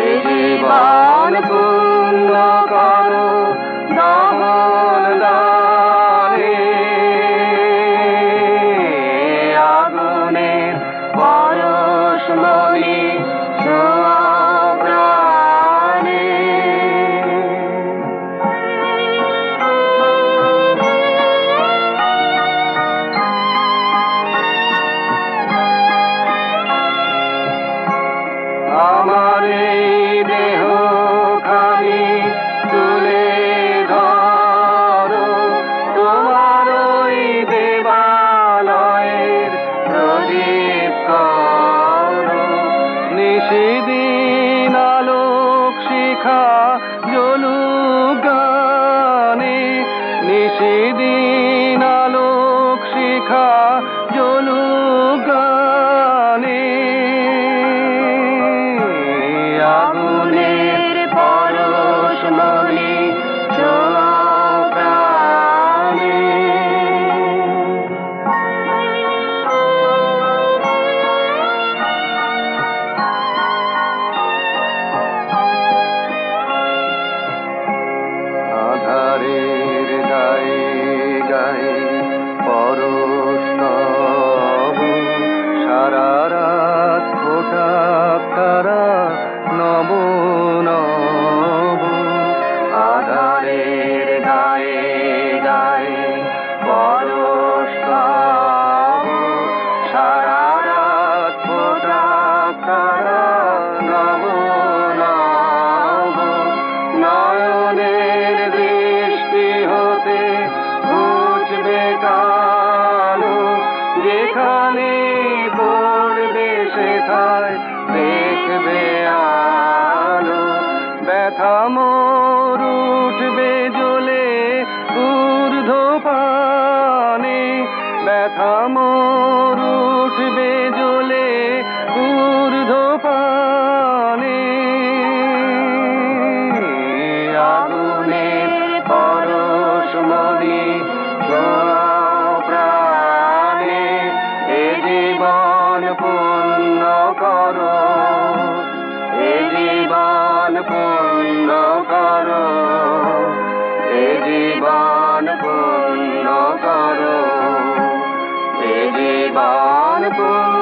এ জীবন পূর্ণ করো দমন দানে। আগুনের পরশমণি ছোঁয়া প্রাণে। আমার এই দেহ খানি তুলে ধরো, তোমার ওই দেবালয়ের প্রদীপ করো। নিশিদিন আলোক শিখা জ্বলুক গানে, নিশিদিন আলোক শিখা জ্বলুক গানে। আগুনের পরশমণি ছোঁয়া প্রাণে। আধারের গায়ে গায়ে পরশ তব, সারা রাত ফোটাক তারা নব নব। আধারের গায়ে গায়ে পরশ তব, সারা রাত ফোটাক তারা নব নব। নয়নের দৃষ্টি হতে ঘুচবে কালো, যেখানে পড়বে সেথায় দেখবে আলো। ব্যথা মোর উঠবে জ্বলে ঊর্ধ্বপানে, ব্যথা মোর উঠবে জ্বলে ঊর্ধ্বপানে। আগুনের পরশমণি ছোঁয়া প্রাণে। এ জীবন পূর্ণ করো, এ জীবন পূর্ণ করো, এ জীবন পূর্ণ করো, এ জীবন পূর্ণ